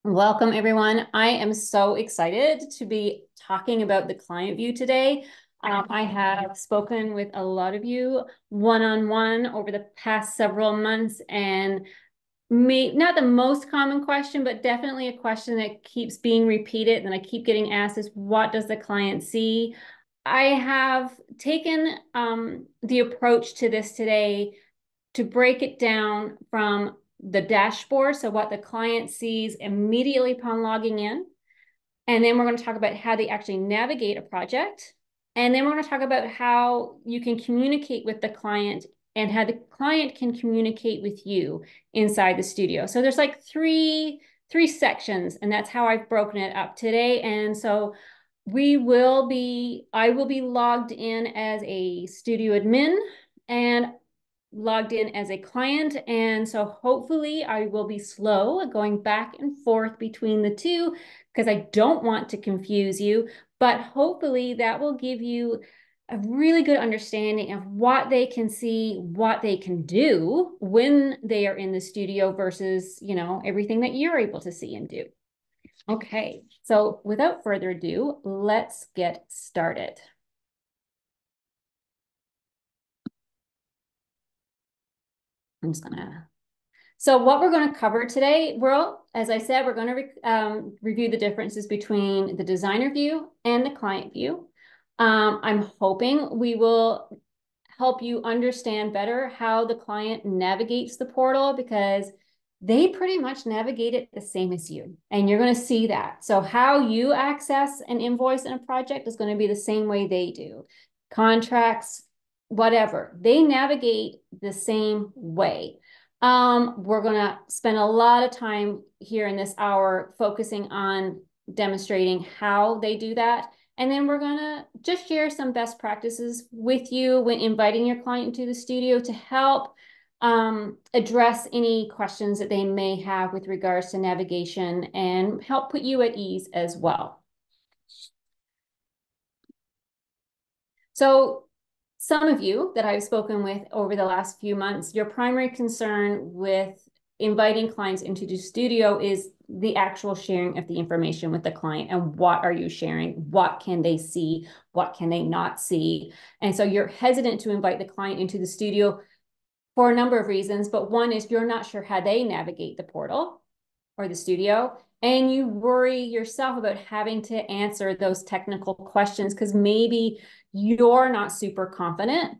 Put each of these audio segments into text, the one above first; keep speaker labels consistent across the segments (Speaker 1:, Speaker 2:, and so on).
Speaker 1: Welcome, everyone. I am so excited to be talking about the client view today. I have spoken with a lot of you one-on-one over the past several months, and not the most common question, but definitely a question that keeps being repeated and I keep getting asked is, what does the client see? I have taken the approach to this today to break it down from the dashboard, so what the client sees immediately upon logging in. And then we're going to talk about how they actually navigate a project. And then we're going to talk about how you can communicate with the client and how the client can communicate with you inside the studio. So there's like three sections, and that's how I've broken it up today. And so I will be logged in as a studio admin and logged in as a client. And so hopefully I will be slow going back and forth between the two because I don't want to confuse you, but hopefully that will give you a really good understanding of what they can see, what they can do when they are in the studio versus, everything that you're able to see and do. Okay, so without further ado, let's get started. I'm just gonna So what we're going to cover today, as I said, we're going to review the differences between the designer view and the client view. I'm hoping we will help you understand better how the client navigates the portal, because they pretty much navigate it the same as you, and you're going to see that. So how you access an invoice in a project is going to be the same way they do. Contracts, whatever, they navigate the same way. We're going to spend a lot of time here in this hour focusing on demonstrating how they do that. And then we're going to just share some best practices with you when inviting your client to the studio to help address any questions that they may have with regards to navigation and help put you at ease as well. So some of you that I've spoken with over the last few months, your primary concern with inviting clients into the studio is the actual sharing of the information with the client. And what are you sharing? What can they see? What can they not see? And so you're hesitant to invite the client into the studio for a number of reasons, but one is you're not sure how they navigate the portal or the studio, and you worry yourself about having to answer those technical questions because maybe you're not super confident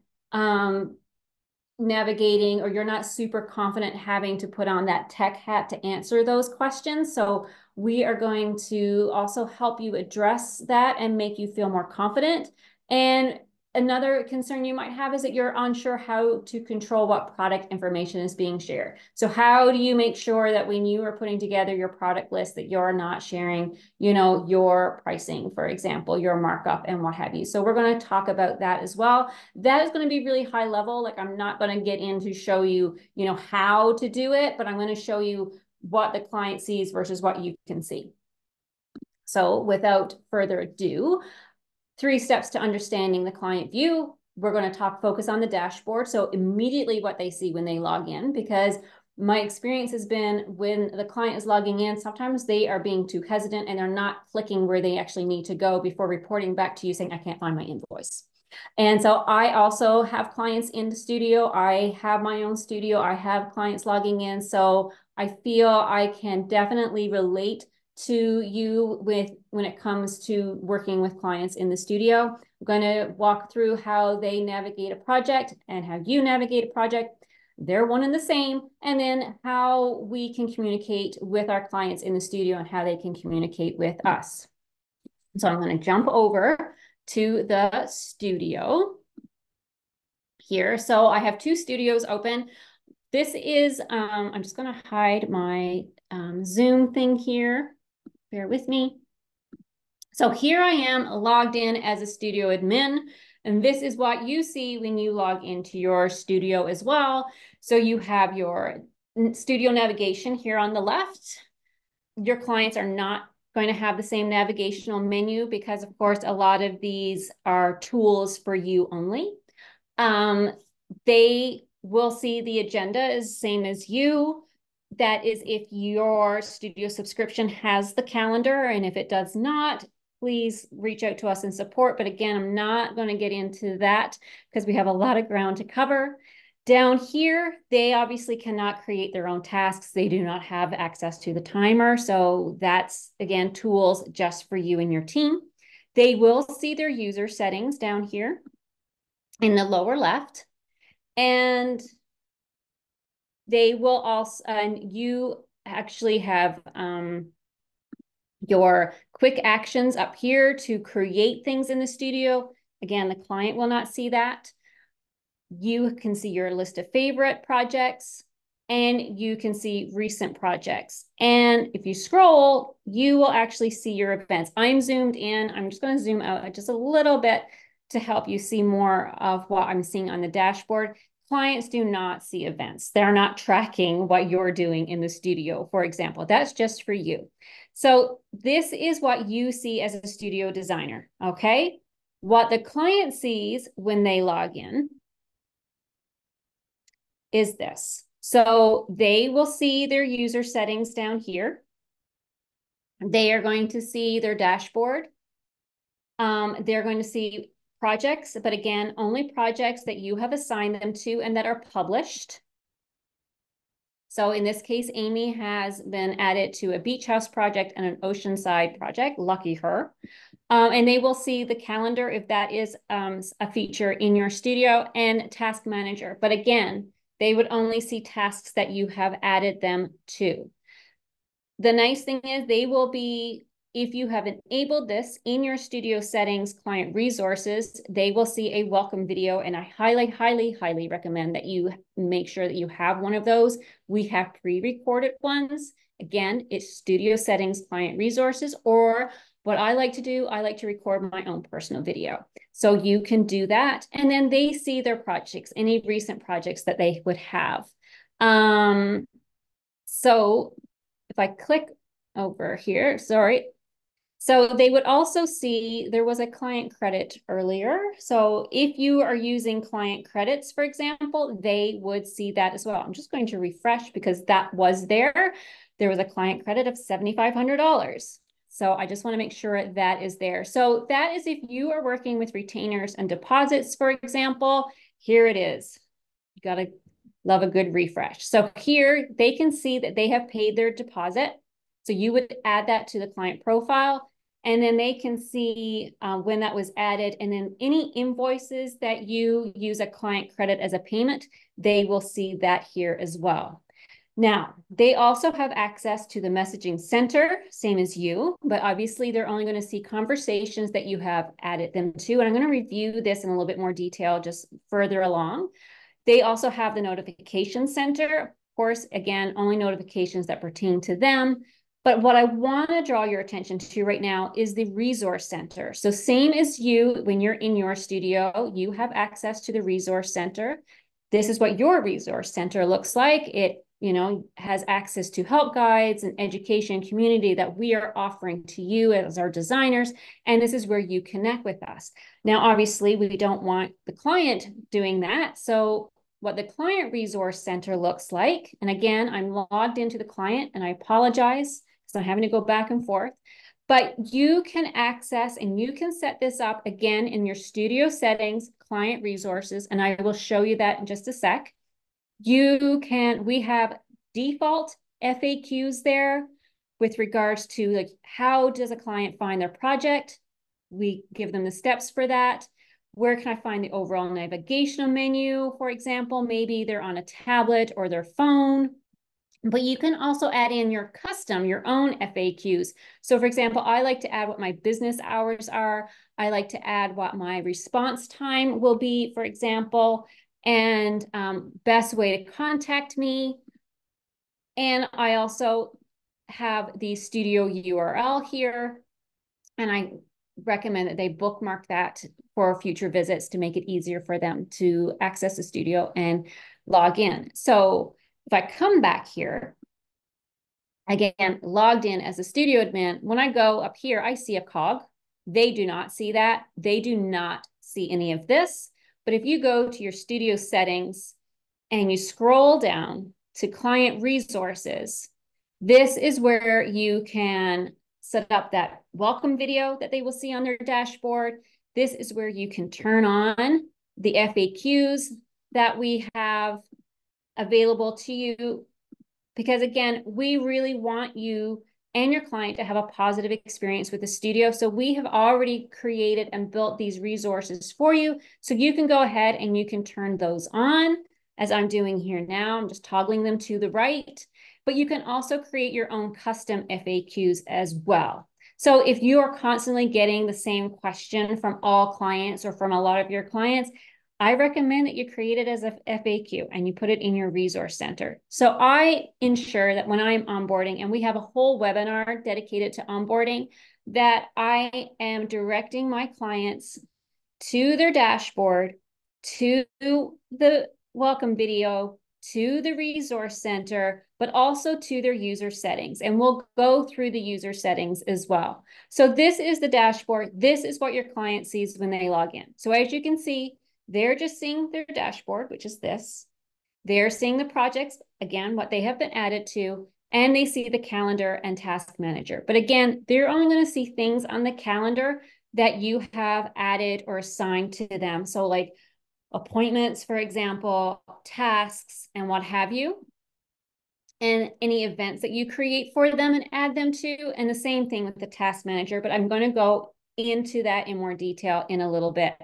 Speaker 1: navigating, or you're not super confident having to put on that tech hat to answer those questions. So we are going to also help you address that and make you feel more confident. And another concern you might have is that you're unsure how to control what product information is being shared. So how do you make sure that when you are putting together your product list that you're not sharing, your pricing, for example, your markup and what have you. So we're going to talk about that as well. That is going to be really high level. Like, I'm not going to get in to show you, how to do it, but I'm going to show you what the client sees versus what you can see. So without further ado, 3 steps to understanding the client view. We're going to focus on the dashboard. So immediately what they see when they log in, because my experience has been when the client is logging in, sometimes they are being too hesitant and they're not clicking where they actually need to go before reporting back to you saying, I can't find my invoice. And so I also have clients in the studio. I have my own studio. I have clients logging in. So I feel I can definitely relate to you when it comes to working with clients in the studio. I'm going to walk through how they navigate a project and how you navigate a project. They're one and the same. And then how we can communicate with our clients in the studio and how they can communicate with us. So I'm going to jump over to the studio here. So I have 2 studios open. This is, I'm just going to hide my Zoom thing here. Bear with me. So here I am logged in as a studio admin, and this is what you see when you log into your studio as well. So you have your studio navigation here on the left. Your clients are not going to have the same navigational menu because, of course, a lot of these are tools for you only. They will see the agenda is the same as you. that is if your studio subscription has the calendar, and if it does not, please reach out to us in support. But again, I'm not going to get into that because we have a lot of ground to cover. Down here, they obviously cannot create their own tasks. They do not have access to the timer. So that's, again, tools just for you and your team. They will see their user settings down here in the lower left. And they will also, and you actually have your quick actions up here to create things in the studio. Again, the client will not see that. You can see your list of favorite projects, and you can see recent projects. And if you scroll, you will actually see your events. I'm zoomed in. I'm just going to zoom out just a little bit to help you see more of what I'm seeing on the dashboard. Clients do not see events. They're not tracking what you're doing in the studio, for example. That's just for you. So this is what you see as a studio designer, okay? What the client sees when they log in is this. So they will see their user settings down here. They are going to see their dashboard. They're going to see projects, but again, only projects that you have assigned them to and that are published. So in this case, Amy has been added to a beach house project and an oceanside project. Lucky her. And they will see the calendar if that is a feature in your studio, and task manager. But again, they would only see tasks that you have added them to. The nice thing is they will be, if you have enabled this in your studio settings, client resources, they will see a welcome video. And I highly, highly, highly recommend that you make sure that you have one of those. We have pre-recorded ones. Again, it's studio settings, client resources, or what I like to do, I like to record my own personal video. So you can do that. And then they see their projects, any recent projects that they would have. So if I click over here, sorry. So they would also see there was a client credit earlier. So if you are using client credits, for example, they would see that as well. I'm just going to refresh because that was there. There was a client credit of $7,500. So I just want to make sure that is there. So that is if you are working with retainers and deposits, for example. Here it is. You got to love a good refresh. So here they can see that they have paid their deposit. So you would add that to the client profile, and then they can see when that was added. And then any invoices that you use a client credit as a payment, they will see that here as well. Now, they also have access to the messaging center, same as you, but obviously they're only going to see conversations that you have added them to. And I'm going to review this in a little bit more detail just further along. They also have the notification center. Of course, again, only notifications that pertain to them. But what I want to draw your attention to right now is the resource center. So same as you, when you're in your studio, you have access to the resource center. This is what your resource center looks like. It, has access to help guides and education community that we are offering to you as our designers. And this is where you connect with us. Now, obviously, we don't want the client doing that. So what the client resource center looks like, and again, I'm logged into the client and I apologize because I'm having to go back and forth, but you can access and you can set this up again in your studio settings, client resources, and I will show you that in just a sec. We have default FAQs there with regards to like, how does a client find their project? We give them the steps for that. Where can I find the overall navigational menu, for example? Maybe they're on a tablet or their phone. But you can also add in your own FAQs. So for example, I like to add what my business hours are. I like to add what my response time will be, for example, and best way to contact me. And I also have the studio URL here, and I recommend that they bookmark that for future visits to make it easier for them to access the studio and log in. So if I come back here, again, logged in as a studio admin, when I go up here, I see a cog. They do not see that. They do not see any of this. But if you go to your studio settings and you scroll down, to client resources, this is where you can set up that welcome video that they will see on their dashboard. This is where you can turn on the FAQs that we have available to you. Because again, we really want you and your client to have a positive experience with the studio. So we have already created and built these resources for you. So you can go ahead and you can turn those on, as I'm doing here now. I'm just toggling them to the right. But you can also create your own custom FAQs as well. So if you are constantly getting the same question from all clients or from a lot of your clients, I recommend that you create it as a FAQ and you put it in your resource center. So I ensure that when I'm onboarding, and we have a whole webinar dedicated to onboarding, that I am directing my clients to their dashboard, to the welcome video, to the resource center, but also to their user settings. And we'll go through the user settings as well. So this is the dashboard. This is what your client sees when they log in. So as you can see, they're just seeing their dashboard, which is this. They're seeing the projects, again, what they have been added to, and they see the calendar and task manager. But again, they're only going to see things on the calendar that you have added or assigned to them. So like appointments, for example, tasks, and what have you, and any events that you create for them and add them to, and the same thing with the task manager, but I'm going to go into that in more detail in a little bit.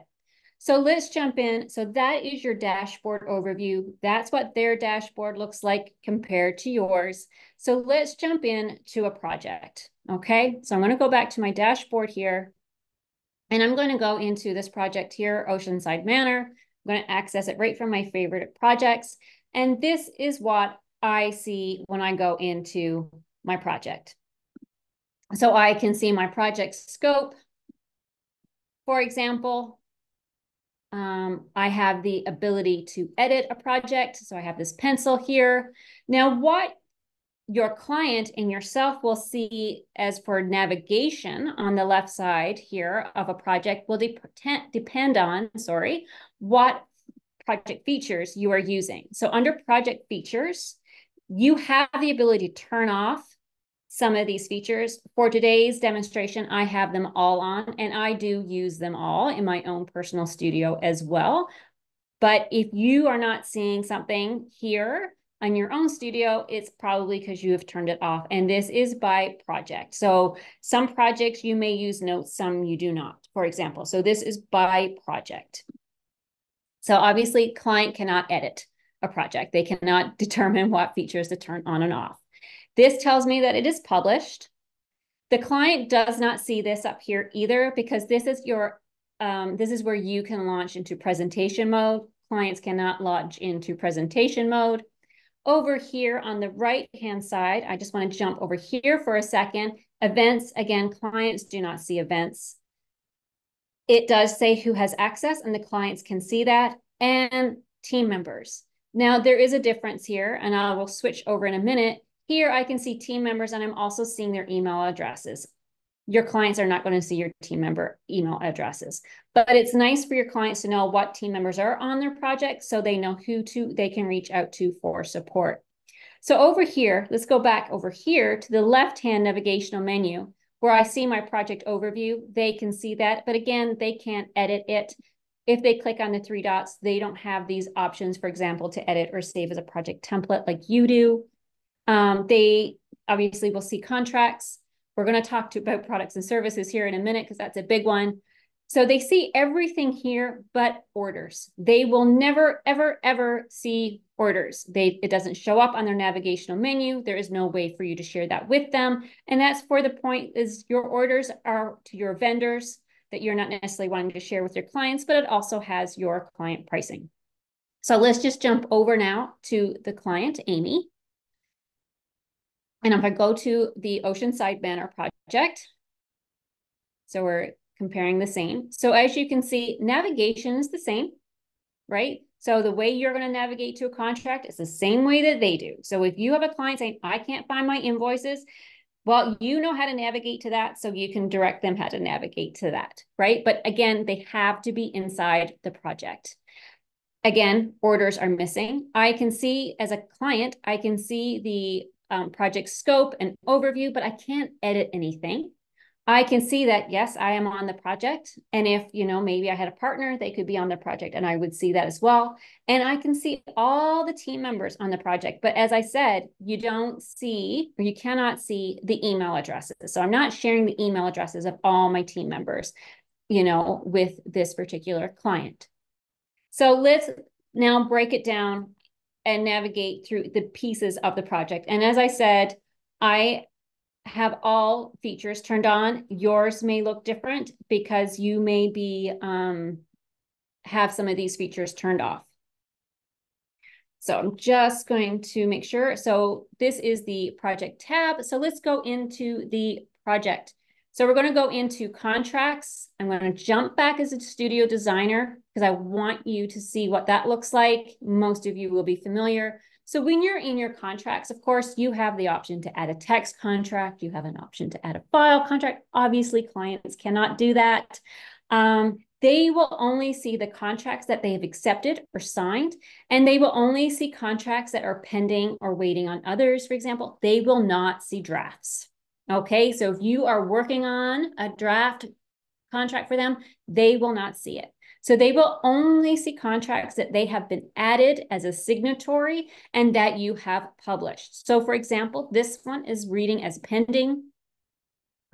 Speaker 1: So let's jump in. So that is your dashboard overview. That's what their dashboard looks like compared to yours. So let's jump in to a project. Okay, so I'm going to go back to my dashboard here, and I'm going to go into this project here, Oceanside Manor. I'm going to access it right from my favorite projects. And this is what I see when I go into my project. So I can see my project scope, for example. I have the ability to edit a project. So I have this pencil here. Now, what your client and yourself will see as for navigation on the left side here of a project will depend on, what project features you are using. So under project features, you have the ability to turn off some of these features. For today's demonstration, I have them all on, and I do use them all in my own personal studio as well. But if you are not seeing something here on your own studio, it's probably because you have turned it off. And this is by project. So some projects you may use notes, some you do not, for example. So this is by project. So obviously, client cannot edit a project. They cannot determine what features to turn on and off. This tells me that it is published. The client does not see this up here either, because this is your this is where you can launch into presentation mode. Clients cannot launch into presentation mode. Over here on the right-hand side, I just want to jump over here for a second. Events, again, clients do not see events. It does say who has access, and the clients can see that, and team members. Now, there is a difference here, and I will switch over in a minute. Here, I can see team members, and I'm also seeing their email addresses. Your clients are not going to see your team member email addresses, but it's nice for your clients to know what team members are on their project so they know who they can reach out to for support. So over here, let's go back over here to the left-hand navigational menu where I see my project overview. They can see that, but again, they can't edit it. If they click on the three dots, they don't have these options, for example, to edit or save as a project template like you do. They obviously will see contracts. We're going to talk about products and services here in a minute because that's a big one. So they see everything here but orders. They will never, ever, ever see orders. It doesn't show up on their navigational menu. There is no way for you to share that with them. And that's for the point is your orders are to your vendors that you're not necessarily wanting to share with your clients, but it also has your client pricing. So let's just jump over now to the client, Amy. And if I go to the Oceanside Manor project, so we're comparing the same. So as you can see, navigation is the same, right? So the way you're going to navigate to a contract is the same way that they do. So if you have a client saying, I can't find my invoices, well, you know how to navigate to that, so you can direct them how to navigate to that, right? But again, they have to be inside the project. Again, orders are missing. I can see as a client, I can see the project scope and overview, but I can't edit anything. I can see that, yes, I am on the project. And if, maybe I had a partner, they could be on the project and I would see that as well. And I can see all the team members on the project. But as I said, you don't see, or you cannot see the email addresses. So I'm not sharing the email addresses of all my team members, with this particular client. So let's now break it down and navigate through the pieces of the project. And as I said, I have all features turned on. Yours may look different because you may be have some of these features turned off. So I'm just going to make sure. So this is the project tab. So let's go into the project. So we're going to go into contracts. I'm going to jump back as a studio designer because I want you to see what that looks like. Most of you will be familiar. So when you're in your contracts, of course, you have the option to add a text contract. You have an option to add a file contract. Obviously, clients cannot do that. They will only see the contracts that they have accepted or signed, and they will only see contracts that are pending or waiting on others, for example. They will not see drafts. Okay, so if you are working on a draft contract for them, they will not see it. So they will only see contracts that they have been added as a signatory and that you have published. So for example, this one is reading as pending.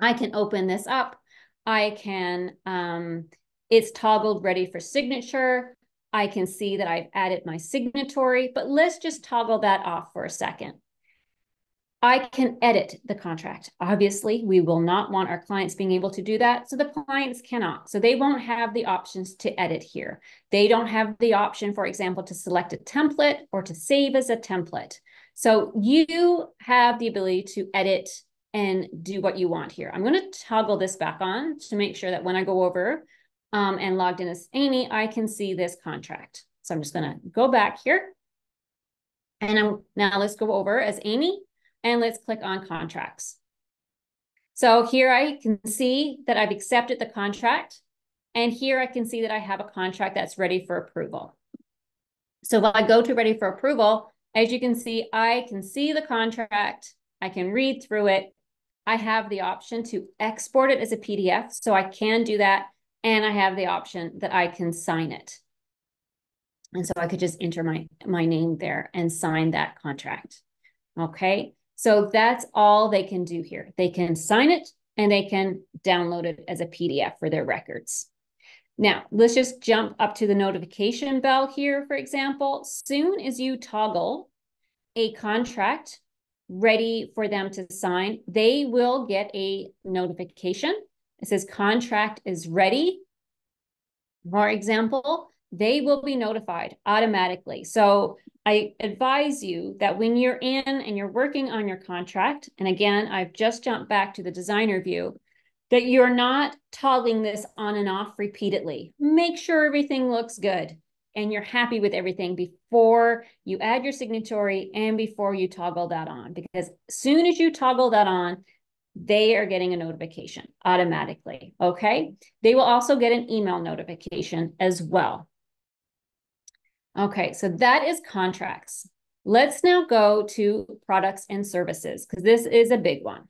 Speaker 1: I can open this up. I can, it's toggled ready for signature. I can see that I've added my signatory, but let's just toggle that off for a second. I can edit the contract. Obviously, we will not want our clients being able to do that. So the clients cannot. So they won't have the options to edit here. They don't have the option, for example, to select a template or to save as a template. So you have the ability to edit and do what you want here. I'm going to toggle this back on to make sure that when I go over and logged in as Amy, I can see this contract. So I'm just going to go back here. And now let's go over as Amy. And let's click on contracts. So here I can see that I've accepted the contract. And here I can see that I have a contract that's ready for approval. So if I go to ready for approval, as you can see, I can see the contract. I can read through it. I have the option to export it as a PDF. So I can do that. And I have the option that I can sign it. And so I could just enter my name there and sign that contract. Okay. So that's all they can do here. They can sign it and they can download it as a PDF for their records. Now, let's just jump up to the notification bell here, for example. Soon as you toggle a contract ready for them to sign, they will get a notification. It says contract is ready. For example, they will be notified automatically. So I advise you that when you're in and you're working on your contract, and again, I've just jumped back to the designer view, that you're not toggling this on and off repeatedly. Make sure everything looks good and you're happy with everything before you add your signatory and before you toggle that on. Because as soon as you toggle that on, they are getting a notification automatically, okay? They will also get an email notification as well. Okay, so that is contracts. Let's now go to products and services because this is a big one.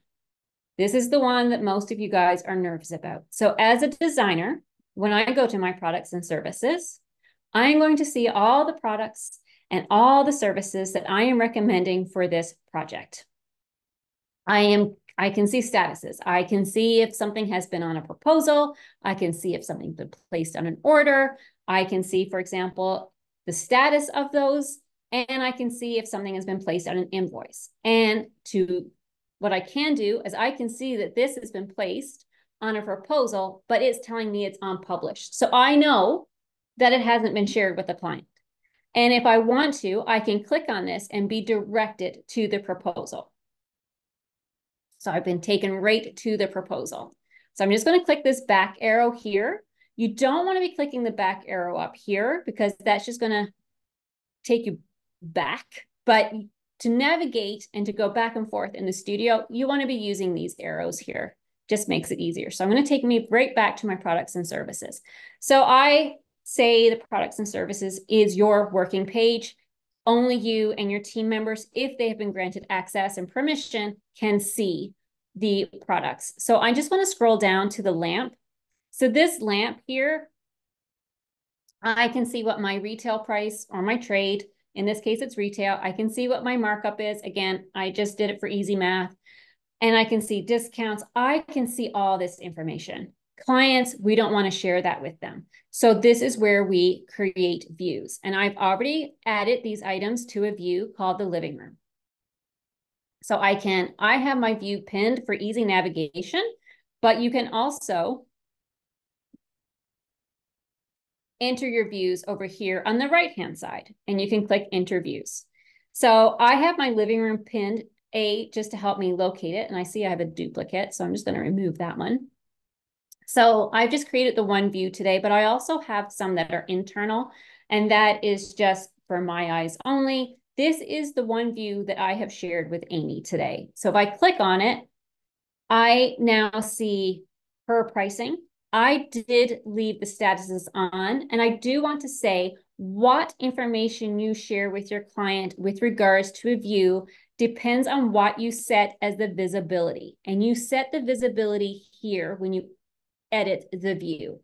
Speaker 1: This is the one that most of you guys are nervous about. So as a designer, when I go to my products and services, I'm going to see all the products and all the services that I am recommending for this project. I can see statuses. I can see if something has been on a proposal. I can see if something's been placed on an order. I can see, for example, the status of those, and I can see if something has been placed on an invoice. And what I can do is I can see that this has been placed on a proposal, but it's telling me it's unpublished. So I know that it hasn't been shared with the client. And if I want to, I can click on this and be directed to the proposal. So I've been taken right to the proposal. So I'm just going to click this back arrow here. You don't want to be clicking the back arrow up here because that's just going to take you back. But to navigate and to go back and forth in the studio, you want to be using these arrows here. Just makes it easier. So I'm going to take me right back to my products and services. So I say the products and services is your working page. Only you and your team members, if they have been granted access and permission, can see the products. So I just want to scroll down to the lamp. So this lamp here, I can see what my retail price or my trade, in this case, it's retail. I can see what my markup is. Again, I just did it for easy math. And I can see discounts. I can see all this information. Clients, we don't want to share that with them. So this is where we create views. And I've already added these items to a view called the living room. So I have my view pinned for easy navigation, but you can also enter your views over here on the right-hand side, and you can click enter views. So I have my living room pinned just to help me locate it. And I see I have a duplicate, so I'm just going to remove that one. So I've just created the one view today, but I also have some that are internal, and that is just for my eyes only. This is the one view that I have shared with Amy today. So if I click on it, I now see her pricing. I did leave the statuses on, and I do want to say what information you share with your client with regards to a view depends on what you set as the visibility. And you set the visibility here when you edit the view.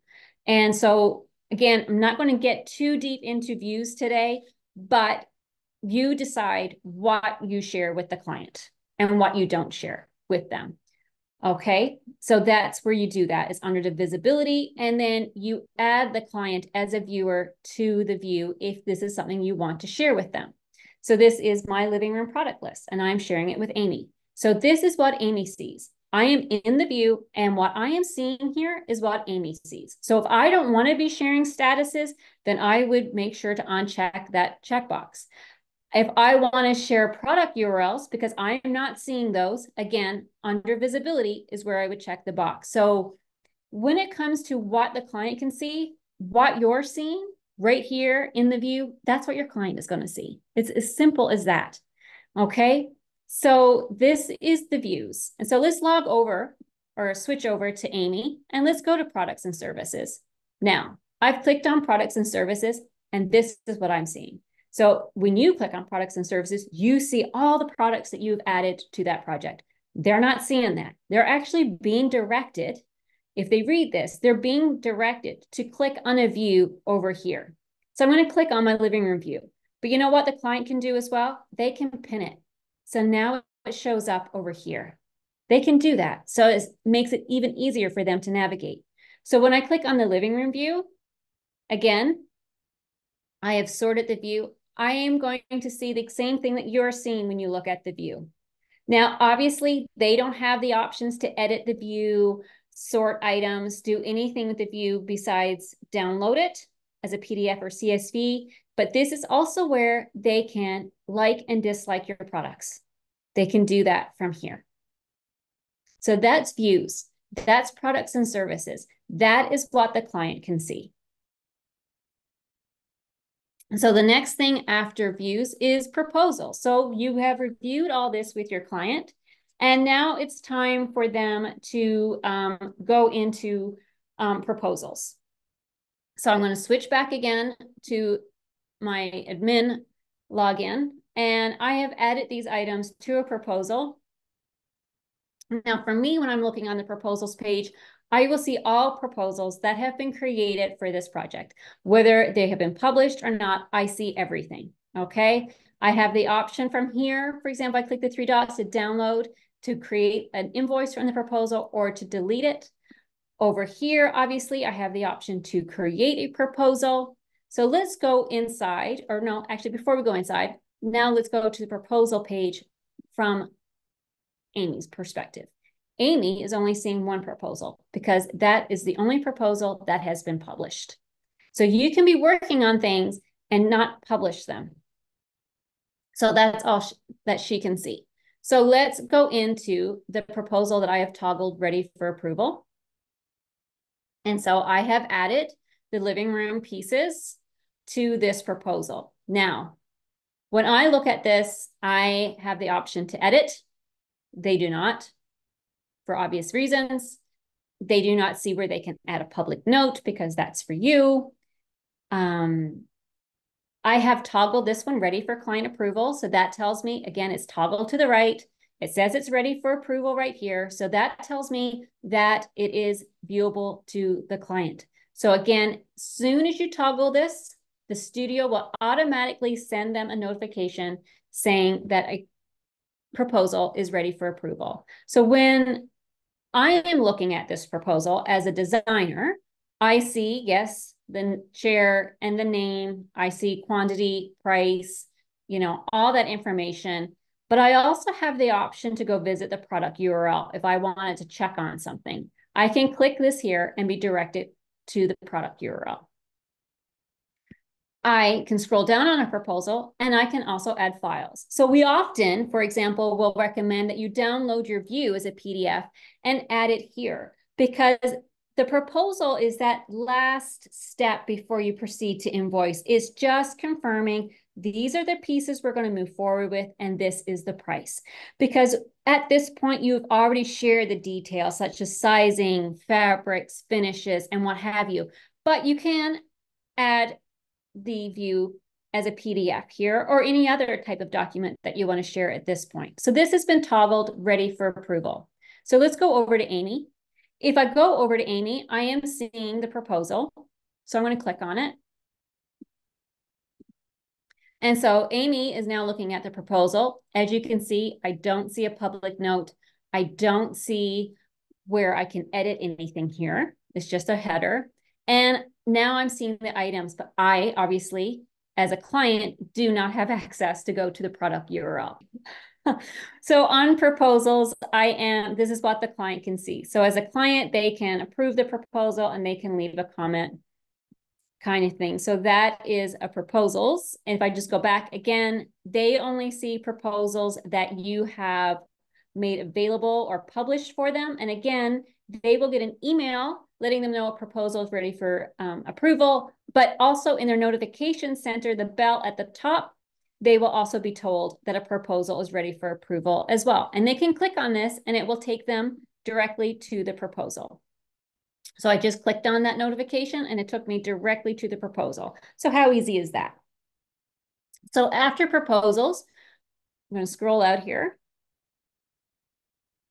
Speaker 1: And so again, I'm not going to get too deep into views today, but you decide what you share with the client and what you don't share with them. Okay, so that's where you do that, is under the visibility, and then you add the client as a viewer to the view if this is something you want to share with them. So this is my living room product list, and I'm sharing it with Amy. So this is what Amy sees. I am in the view, and what I am seeing here is what Amy sees. So if I don't want to be sharing statuses, then I would make sure to uncheck that checkbox. If I want to share product URLs, because I'm not seeing those, again, under visibility is where I would check the box. So when it comes to what the client can see, what you're seeing right here in the view, that's what your client is going to see. It's as simple as that. Okay, so this is the views. And so let's log over or switch over to Amy, and let's go to products and services. Now, I've clicked on products and services, and this is what I'm seeing. So when you click on products and services, you see all the products that you've added to that project. They're not seeing that. They're actually being directed. If they read this, they're being directed to click on a view over here. So I'm going to click on my living room view. But you know what the client can do as well? They can pin it. So now it shows up over here. They can do that. So it makes it even easier for them to navigate. So when I click on the living room view, again, I have sorted the view. I am going to see the same thing that you're seeing when you look at the view. Now, obviously, they don't have the options to edit the view, sort items, do anything with the view besides download it as a PDF or CSV. But this is also where they can like and dislike your products. They can do that from here. So that's views. That's products and services. That is what the client can see. So the next thing after views is proposal. So you have reviewed all this with your client, and now it's time for them to go into proposals. So I'm going to switch back again to my admin login, and I have added these items to a proposal. Now for me, when I'm looking on the proposals page, I will see all proposals that have been created for this project. Whether they have been published or not, I see everything, okay? I have the option from here, for example, I click the three dots to download, to create an invoice from the proposal, or to delete it. Over here, obviously, I have the option to create a proposal. So let's go inside, or no, actually, before we go inside, now let's go to the proposal page from Amy's perspective. Amy is only seeing one proposal because that is the only proposal that has been published. So you can be working on things and not publish them. So that's all that she can see. So let's go into the proposal that I have toggled ready for approval. And so I have added the living room pieces to this proposal. Now, when I look at this, I have the option to edit. They do not. For obvious reasons. They do not see where they can add a public note because that's for you. I have toggled this one ready for client approval. So that tells me, again, it's toggled to the right. It says it's ready for approval right here. So that tells me that it is viewable to the client. So again, as soon as you toggle this, the studio will automatically send them a notification saying that a proposal is ready for approval. So when I am looking at this proposal as a designer, I see, yes, the chair and the name. I see quantity, price, all that information. But I also have the option to go visit the product URL if I wanted to check on something. I can click this here and be directed to the product URL. I can scroll down on a proposal and I can also add files. So we often, for example, will recommend that you download your view as a PDF and add it here because the proposal is that last step before you proceed to invoice, is just confirming these are the pieces we're going to move forward with and this is the price. Because at this point, you've already shared the details such as sizing, fabrics, finishes, and what have you. But you can add the view as a PDF here or any other type of document that you want to share at this point. So this has been toggled ready for approval. So let's go over to Amy. If I go over to Amy, I am seeing the proposal. So I'm going to click on it. And so Amy is now looking at the proposal. As you can see, I don't see a public note. I don't see where I can edit anything here. It's just a header. And now I'm seeing the items, but I obviously, as a client, do not have access to go to the product URL. So on proposals, this is what the client can see. So as a client, they can approve the proposal and they can leave a comment kind of thing. So that is a proposals. And if I just go back again, they only see proposals that you have made available or published for them. And again, they will get an email letting them know a proposal is ready for approval, but also in their notification center, the bell at the top, they will also be told that a proposal is ready for approval as well. And they can click on this and it will take them directly to the proposal. So I just clicked on that notification and it took me directly to the proposal. So how easy is that? So after proposals, I'm going to scroll out here.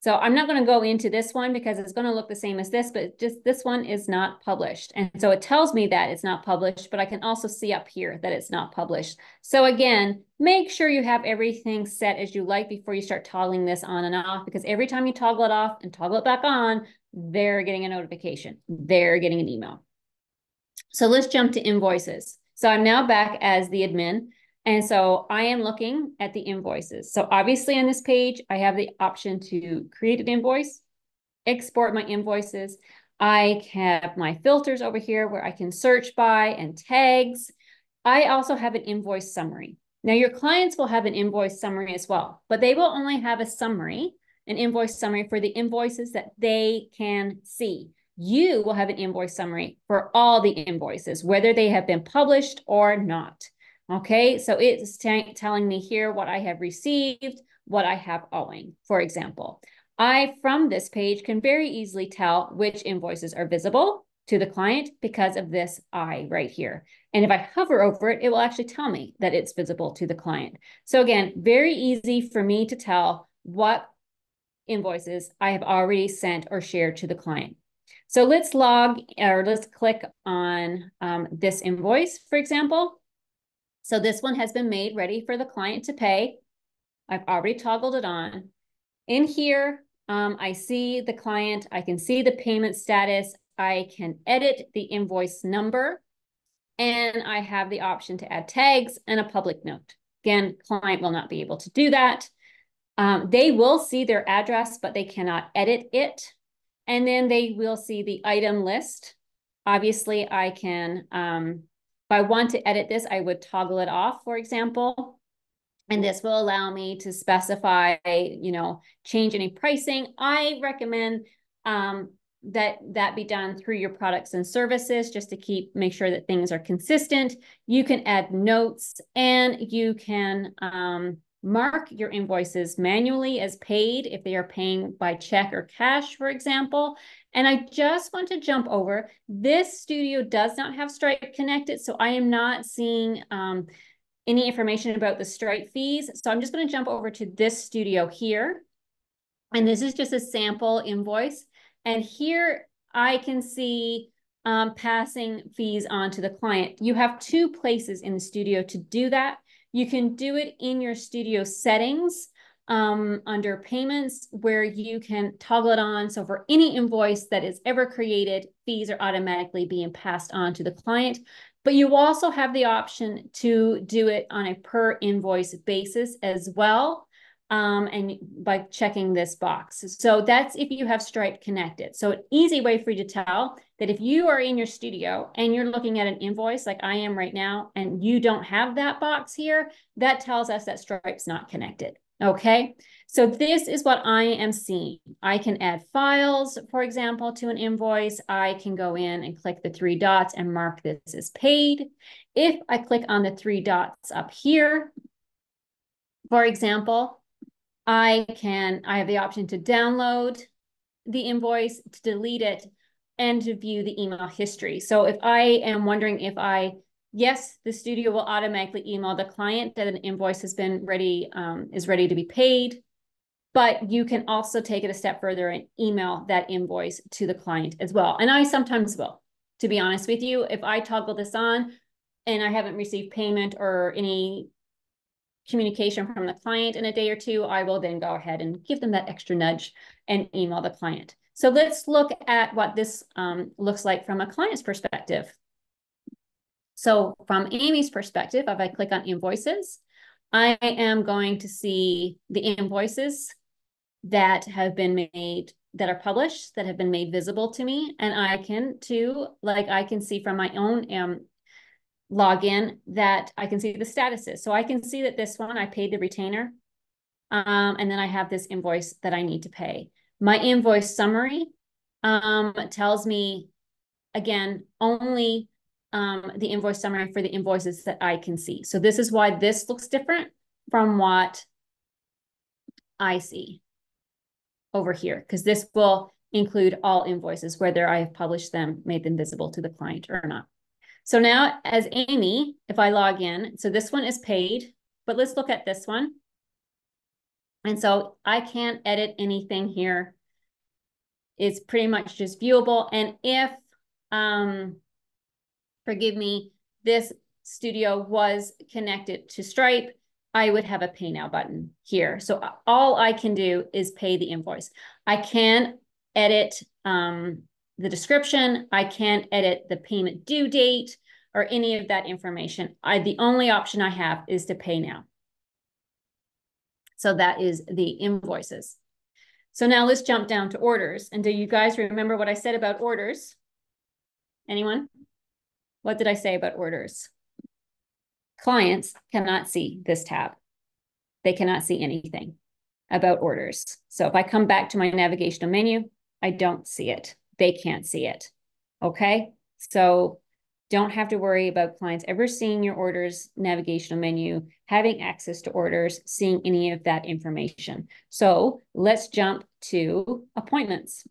Speaker 1: So I'm not going to go into this one because it's going to look the same as this, but just this one is not published. And so it tells me that it's not published, but I can also see up here that it's not published. So again, make sure you have everything set as you like before you start toggling this on and off, because every time you toggle it off and toggle it back on, they're getting a notification. They're getting an email. So let's jump to invoices. So I'm now back as the admin. And so I am looking at the invoices. So obviously on this page, I have the option to create an invoice, export my invoices. I have my filters over here where I can search by and tags. I also have an invoice summary. Now your clients will have an invoice summary as well, but they will only have a summary, an invoice summary for the invoices that they can see. You will have an invoice summary for all the invoices, whether they have been published or not. Okay, so it's telling me here what I have received, what I have owing, for example. I, from this page, can very easily tell which invoices are visible to the client because of this I right here. And if I hover over it, it will actually tell me that it's visible to the client. So again, very easy for me to tell what invoices I have already sent or shared to the client. So let's click on this invoice, for example. So this one has been made ready for the client to pay. I've already toggled it on. In here, I see the client. I can see the payment status. I can edit the invoice number. And I have the option to add tags and a public note. Again, client will not be able to do that. They will see their address, but they cannot edit it. And then they will see the item list. Obviously, I can... if I want to edit this, I would toggle it off, for example, and this will allow me to specify, change any pricing. I recommend that be done through your products and services just to make sure that things are consistent. You can add notes and you can mark your invoices manually as paid if they are paying by check or cash, for example. And I just want to jump over. This studio does not have Stripe connected, so I am not seeing any information about the Stripe fees. So I'm just going to jump over to this studio here. And this is just a sample invoice. And here I can see passing fees on to the client. You have two places in the studio to do that. You can do it in your studio settings under payments, where you can toggle it on. So for any invoice that is ever created, fees are automatically being passed on to the client. But you also have the option to do it on a per invoice basis as well. And by checking this box. So that's if you have Stripe connected. So an easy way for you to tell that if you are in your studio and you're looking at an invoice like I am right now, and you don't have that box here, that tells us that Stripe's not connected. Okay, so this is what I am seeing. I can add files, for example, to an invoice. I can go in and click the three dots and mark this as paid. If I click on the three dots up here, for example, I have the option to download the invoice, to delete it, and to view the email history. So if I am wondering yes, the studio will automatically email the client that an invoice has been ready, is ready to be paid, but you can also take it a step further and email that invoice to the client as well. And I sometimes will, to be honest with you. If I toggle this on and I haven't received payment or any communication from the client in a day or two, I will then go ahead and give them that extra nudge and email the client. So let's look at what this looks like from a client's perspective. So from Amy's perspective, if I click on invoices, I am going to see the invoices that have been made, that are published, that have been made visible to me. And I can too, like I can see from my own login that I can see the statuses. So I can see that this one, I paid the retainer. And then I have this invoice that I need to pay. My invoice summary tells me, again, only the invoice summary for the invoices that I can see. So this is why this looks different from what I see over here, because this will include all invoices, whether I have published them, made them visible to the client or not. So now as Amy, if I log in, so this one is paid, but let's look at this one. And so I can't edit anything here. It's pretty much just viewable. And if, forgive me, this studio was connected to Stripe, I would have a pay now button here. So all I can do is pay the invoice. I can edit the description. I can't edit the payment due date or any of that information. The only option I have is to pay now. So that is the invoices. So now let's jump down to orders. And do you guys remember what I said about orders? Anyone? What did I say about orders? Clients cannot see this tab. They cannot see anything about orders. So if I come back to my navigational menu, I don't see it. They can't see it. Okay, so don't have to worry about clients ever seeing your orders navigational menu, having access to orders, seeing any of that information. So let's jump to appointments.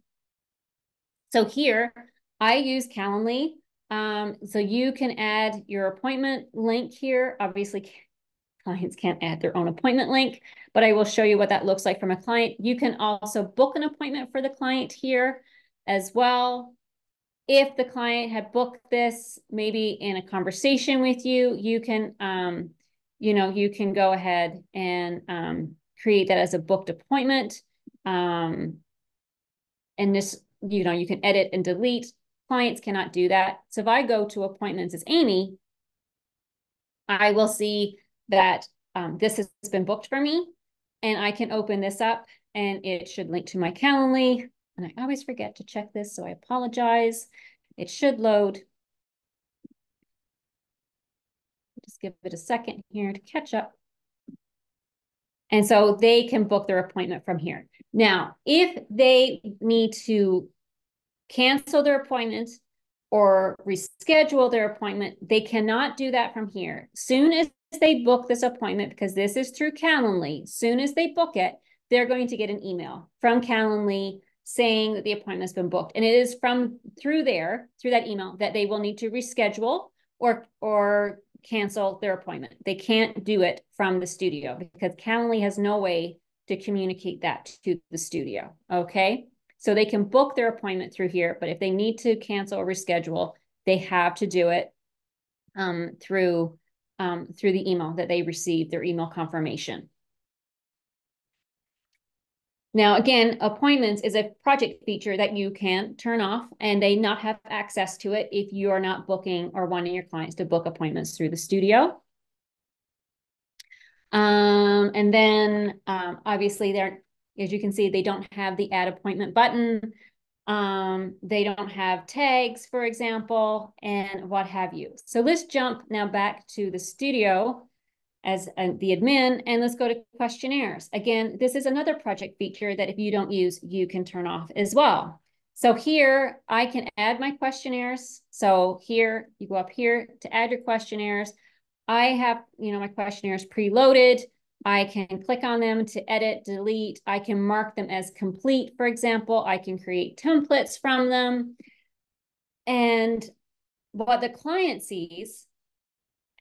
Speaker 1: So here I use Calendly. So you can add your appointment link here. Obviously, clients can't add their own appointment link, but I will show you what that looks like from a client. You can also book an appointment for the client here as well. If the client had booked this, maybe in a conversation with you, you can, you can go ahead and create that as a booked appointment. And this, you can edit and delete. Clients cannot do that. So if I go to appointments as Amy, I will see that this has been booked for me, and I can open this up and it should link to my Calendly. And I always forget to check this, so I apologize. It should load. Just give it a second here to catch up. And so they can book their appointment from here. Now, if they need to cancel their appointment or reschedule their appointment, they cannot do that from here. Soon as they book this appointment, because this is through Calendly, as soon as they book it, they're going to get an email from Calendly saying that the appointment's been booked. And it is through that email, that they will need to reschedule or cancel their appointment. They can't do it from the studio because Calendly has no way to communicate that to the studio. Okay. So they can book their appointment through here, but if they need to cancel or reschedule, they have to do it through the email that they receive, their email confirmation. Now, again, appointments is a project feature that you can turn off and they not have access to it if you are not booking or wanting your clients to book appointments through the studio. And then obviously there, as you can see, they don't have the add appointment button. They don't have tags, for example, and what have you. So let's jump now back to the studio as the admin, and let's go to questionnaires. Again, this is another project feature that if you don't use, you can turn off as well. So here I can add my questionnaires. So here you go up here to add your questionnaires. I have, my questionnaires preloaded. I can click on them to edit, delete. I can mark them as complete, for example. I can create templates from them. And what the client sees,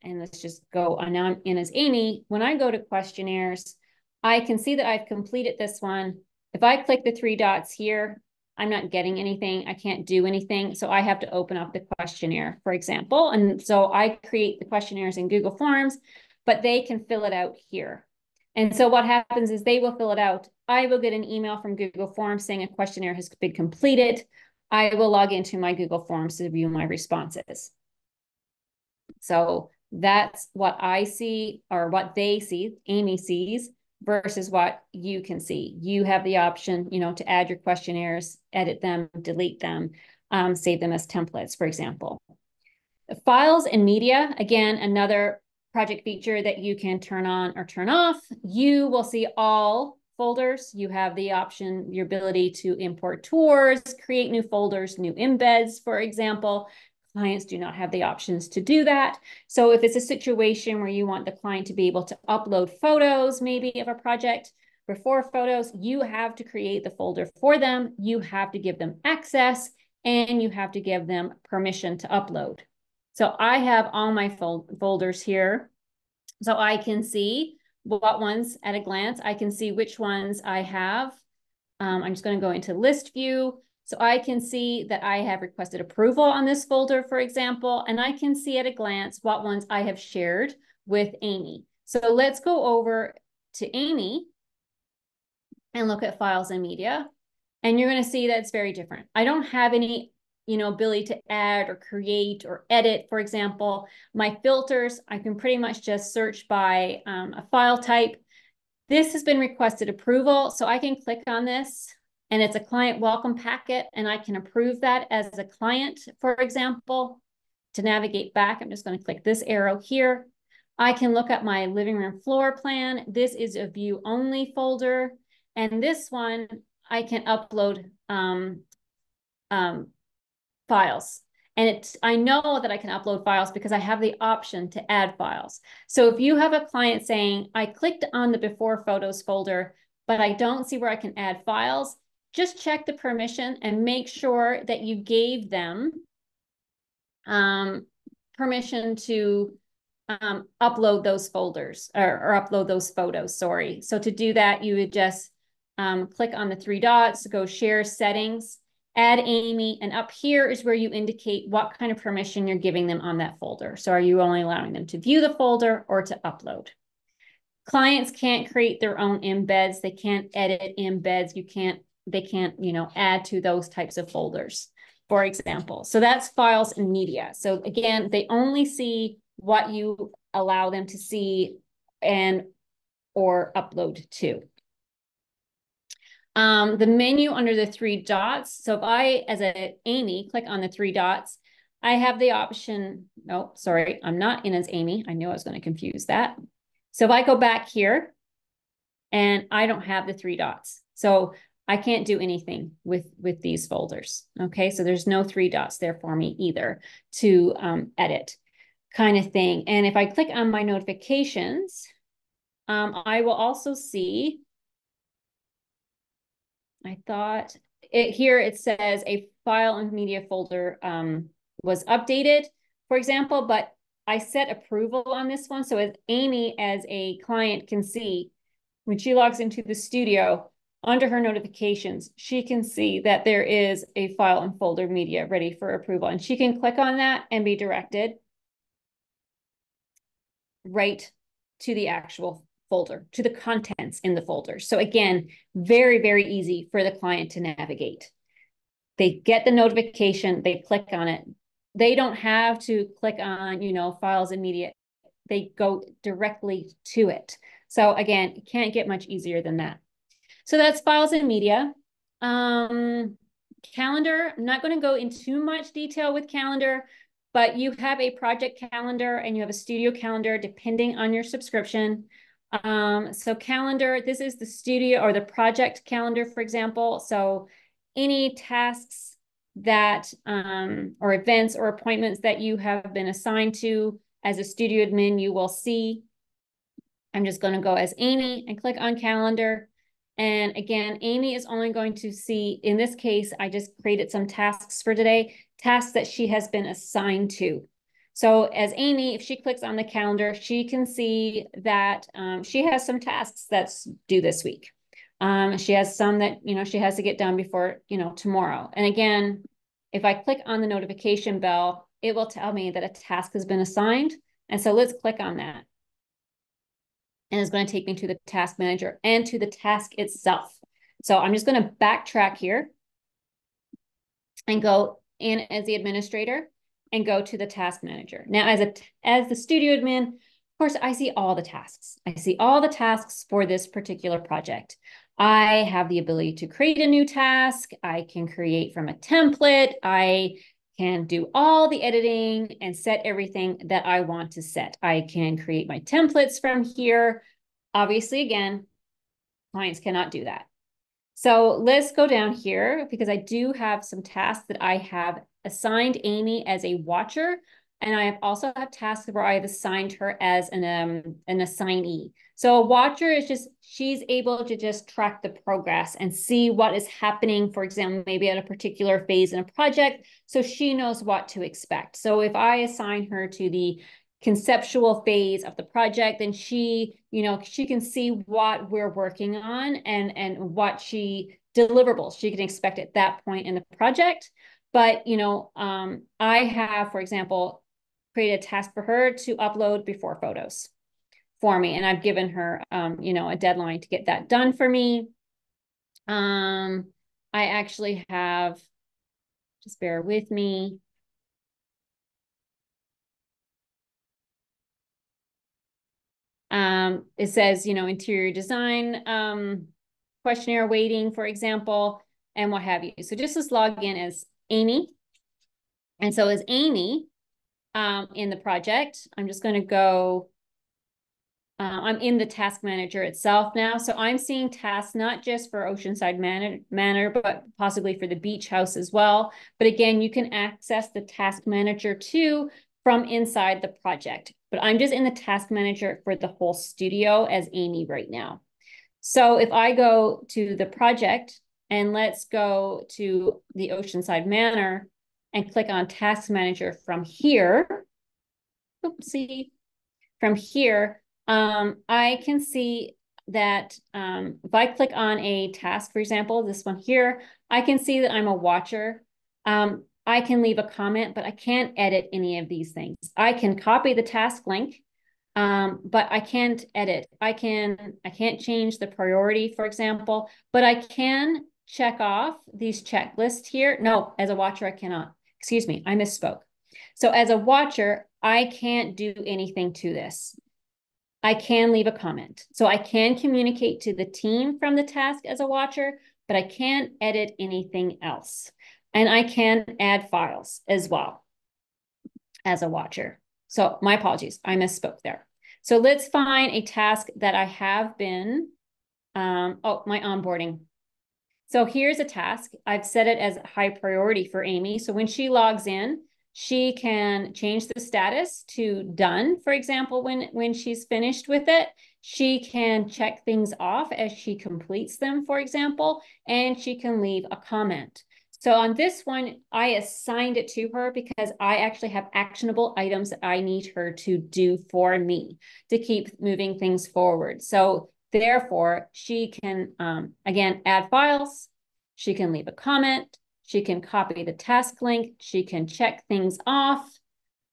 Speaker 1: and let's just go, now I'm in as Amy. When I go to questionnaires, I can see that I've completed this one. If I click the 3 dots here, I'm not getting anything. I can't do anything. So I have to open up the questionnaire, for example. And so I create the questionnaires in Google Forms, but they can fill it out here. And so what happens is they will fill it out. I will get an email from Google Forms saying a questionnaire has been completed. I will log into my Google Forms to view my responses. So that's what I see, or what they see, Amy sees, versus what you can see. You have the option, to add your questionnaires, edit them, delete them, save them as templates, for example. Files and media, again, another project feature that you can turn on or turn off. You will see all folders. You have the option, your ability to import tours, create new folders, new embeds, for example. Clients do not have the options to do that. So if it's a situation where you want the client to be able to upload photos, maybe of a project, before photos, you have to create the folder for them. You have to give them access and you have to give them permission to upload. So I have all my folders here. So I can see what ones at a glance. I can see which ones I have. I'm just going to go into list view. So I can see that I have requested approval on this folder, for example, and I can see at a glance what ones I have shared with Amy. So let's go over to Amy and look at files and media. And you're going to see that it's very different. I don't have any, ability to add or create or edit, for example. My filters, I can pretty much just search by a file type. This has been requested approval, so I can click on this. And it's a client welcome packet, and I can approve that as a client, for example. To navigate back, I'm just going to click this arrow here. I can look at my living room floor plan. This is a view only folder. And this one, I can upload files. And I know that I can upload files because I have the option to add files. So if you have a client saying, I clicked on the before photos folder, but I don't see where I can add files, just check the permission and make sure that you gave them permission to upload those folders or upload those photos, sorry. So to do that, you would just click on the 3 dots, go share settings, add Amy, and up here is where you indicate what kind of permission you're giving them on that folder. So are you only allowing them to view the folder or to upload? Clients can't create their own embeds. They can't edit embeds. They can't, add to those types of folders, for example. So that's files and media. So again, they only see what you allow them to see and or upload to. The menu under the 3 dots. So if I, as a Amy, click on the 3 dots, I have the option, no, sorry, I'm not in as Amy. I knew I was going to confuse that. So if I go back here and I don't have the 3 dots, so I can't do anything with these folders. Okay, so there's no 3 dots there for me either to edit. kind of thing. And if I click on my notifications, I will also see, I thought here it says a file and media folder was updated, for example, but I set approval on this one. So as Amy, as a client, can see, when she logs into the studio, under her notifications, she can see that there is a file and folder media ready for approval. And she can click on that and be directed right to the actual folder, to the contents in the folder. So again, very, very easy for the client to navigate. They get the notification, they click on it. They don't have to click on, files and media. They go directly to it. So again, it can't get much easier than that. So that's files and media. Calendar, I'm not going to go into too much detail with calendar, but you have a project calendar and you have a studio calendar depending on your subscription. So calendar, this is the studio or the project calendar, for example. So any tasks that or events or appointments that you have been assigned to as a studio admin, you will see. I'm just going to go as Amy and click on calendar. And again, Amy is only going to see, in this case, I just created some tasks for today, tasks that she has been assigned to. So as Amy, if she clicks on the calendar, she can see that she has some tasks that's due this week. She has some that, she has to get done before, tomorrow. And again, if I click on the notification bell, it will tell me that a task has been assigned. And so let's click on that. And it's going to take me to the task manager and to the task itself. So I'm just going to backtrack here and go in as the administrator and go to the task manager. Now, as the studio admin, of course, I see all the tasks. I see all the tasks for this particular project. I have the ability to create a new task. I can create from a template. I can do all the editing and set everything that I want to set. I can create my templates from here. Obviously, again, clients cannot do that. So let's go down here because I do have some tasks that I have assigned Amy as a watcher. And I have also have tasks where I have assigned her as an assignee. So a watcher is just, she's able to just track the progress and see what is happening, for example, maybe at a particular phase in a project, so she knows what to expect. So if I assign her to the conceptual phase of the project, then she can see what we're working on and what deliverables she can expect at that point in the project. But, I have, for example, created a task for her to upload before photos for me. And I've given her, a deadline to get that done for me. I actually have, just bear with me. It says, interior design questionnaire waiting, for example, and what have you. So just let's log in as Amy. And so as Amy in the project, I'm just going to go, I'm in the task manager itself now. So I'm seeing tasks not just for Oceanside Manor, but possibly for the beach house as well. But again, you can access the task manager too from inside the project. But I'm just in the task manager for the whole studio as Amy right now. So if I go to the project and let's go to the Oceanside Manor and click on task manager from here, oopsie, from here, I can see that if I click on a task, for example, this one here, I can see that I'm a watcher. I can leave a comment, but I can't edit any of these things. I can copy the task link, but I can't edit. I can't change the priority, for example, but I can check off these checklists here. No, as a watcher, I cannot. Excuse me, I misspoke. So as a watcher, I can't do anything to this. I can leave a comment. So I can communicate to the team from the task as a watcher, but I can't edit anything else. And I can add files as well as a watcher. So my apologies, I misspoke there. So let's find a task that I have been, my onboarding. So here's a task. I've set it as high priority for Amy. So when she logs in, She can change the status to done, for example, when she's finished with it. She can check things off as she completes them, for example, and she can leave a comment. So on this one, I assigned it to her because I actually have actionable items that I need her to do for me to keep moving things forward. So therefore, she can, again, add files. She can leave a comment. She can copy the task link. She can check things off.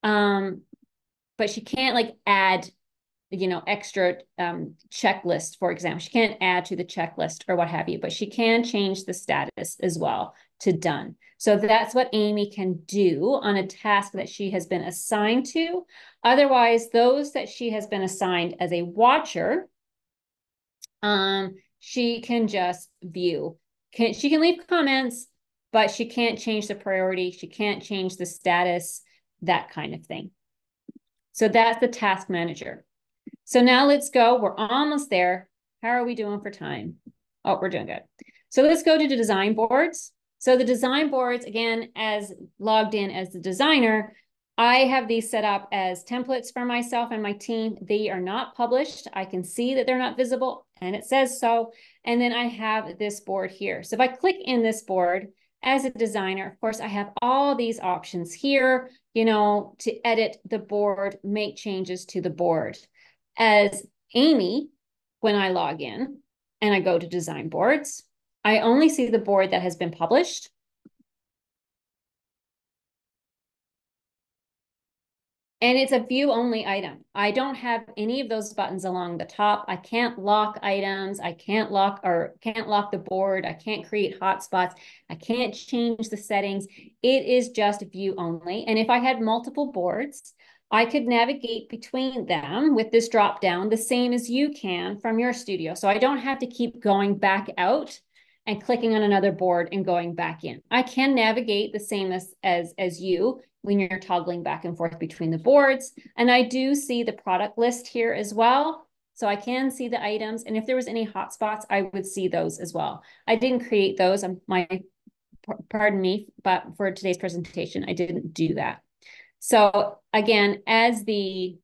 Speaker 1: But she can't like add, extra checklist, for example. She can't add to the checklist or what have you, but she can change the status as well to done. So that's what Amy can do on a task that she has been assigned to. Otherwise, those that she has been assigned as a watcher, she can just view. She can leave comments, but she can't change the priority. She can't change the status, that kind of thing. So that's the task manager. So now let's go. We're almost there. How are we doing for time? Oh, we're doing good. So let's go to the design boards. So the design boards, again, as logged in as the designer, I have these set up as templates for myself and my team. They are not published. I can see that they're not visible, and it says so. And then I have this board here. So if I click in this board as a designer, of course, I have all these options here, to edit the board, make changes to the board. As Amy, when I log in and I go to design boards, I only see the board that has been published. And it's a view only item. I don't have any of those buttons along the top. I can't lock items. I can't lock the board. I can't create hotspots. I can't change the settings. It is just view only. And if I had multiple boards, I could navigate between them with this drop down, the same as you can from your studio. So I don't have to keep going back out and clicking on another board and going back in. I can navigate the same as you when you're toggling back and forth between the boards. And I do see the product list here as well. So I can see the items. And if there was any hotspots, I would see those as well. I didn't create those. Pardon me, but for today's presentation, I didn't do that. So again, as the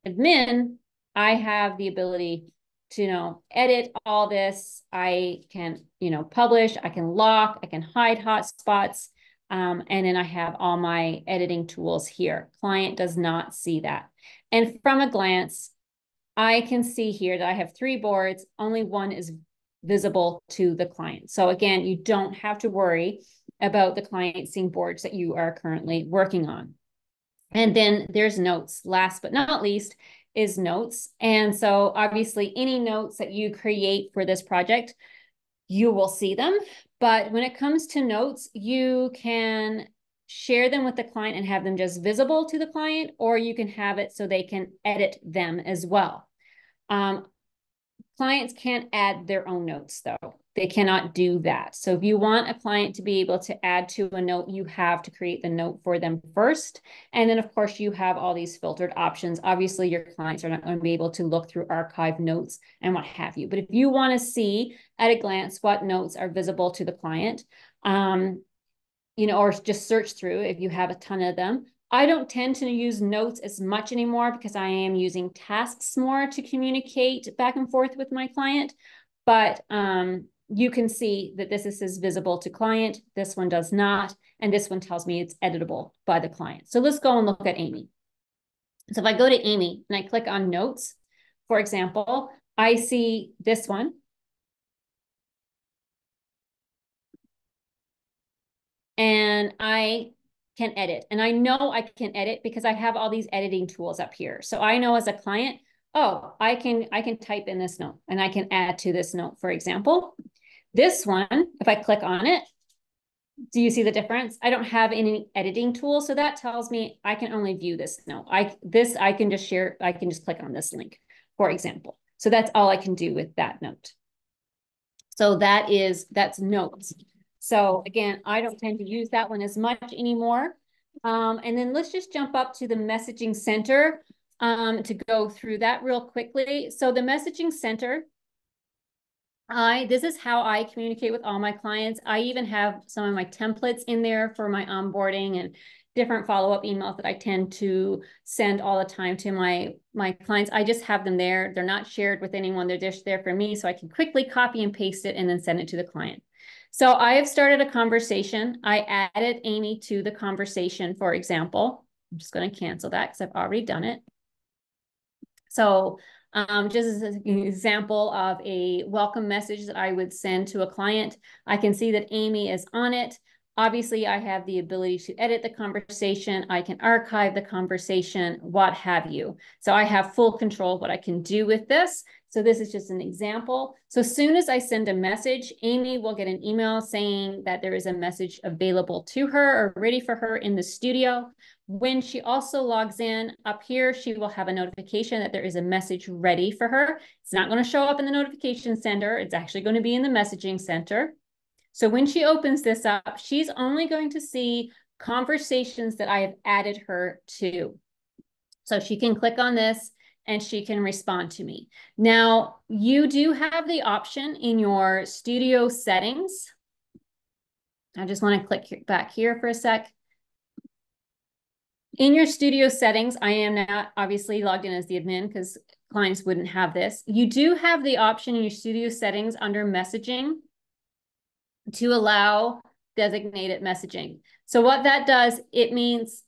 Speaker 1: admin, I have the ability to, edit all this. I can, publish, I can lock, I can hide hotspots. And then I have all my editing tools here. Client does not see that. And from a glance, I can see here that I have 3 boards. Only one is visible to the client. So again, you don't have to worry about the client seeing boards that you are currently working on. And then there's notes. Last but not least is notes. And so obviously any notes that you create for this project, you will see them. But when it comes to notes, you can share them with the client and have them just visible to the client, or you can have it so they can edit them as well. Clients can't add their own notes, though. They cannot do that. So if you want a client to be able to add to a note, you have to create the note for them first. And then, of course, you have all these filtered options. Obviously, your clients are not going to be able to look through archive notes and what have you. But if you want to see at a glance what notes are visible to the client, or just search through if you have a ton of them. I don't tend to use notes as much anymore because I am using tasks more to communicate back and forth with my client. But you can see that this is visible to client. This one does not. And this one tells me it's editable by the client. So let's go and look at Amy. So if I go to Amy and I click on notes, for example, I see this one. And I can edit. And I know I can edit because I have all these editing tools up here. So I know as a client, oh, I can type in this note and I can add to this note, for example. This one, if I click on it, do you see the difference? I don't have any editing tool. So that tells me I can only view this note. I can just share, I can just click on this link, for example. So that's all I can do with that note. So that's notes. So again, I don't tend to use that one as much anymore. And then let's just jump up to the messaging center to go through that real quickly. So the messaging center This is how I communicate with all my clients. I even have some of my templates in there for my onboarding and different follow-up emails that I tend to send all the time to my clients. I just have them there. They're not shared with anyone. They're just there for me, so I can quickly copy and paste it and then send it to the client. So I have started a conversation. I added Amy to the conversation, for example. I'm just going to cancel that because I've already done it. So just as an example of a welcome message that I would send to a client, I can see that Amy is on it. Obviously, I have the ability to edit the conversation. I can archive the conversation, what have you. So I have full control of what I can do with this. So this is just an example. So as soon as I send a message, Amy will get an email saying that there is a message available to her or ready for her in the studio. When she also logs in up here, she will have a notification that there is a message ready for her. It's not going to show up in the notification center. It's actually going to be in the messaging center. So when she opens this up, she's only going to see conversations that I have added her to. So she can click on this and she can respond to me. Now, you do have the option in your studio settings. I just want to click back here for a sec. In your studio settings, I am now obviously logged in as the admin because clients wouldn't have this. You do have the option in your studio settings under messaging to allow designated messaging. So what that does, it means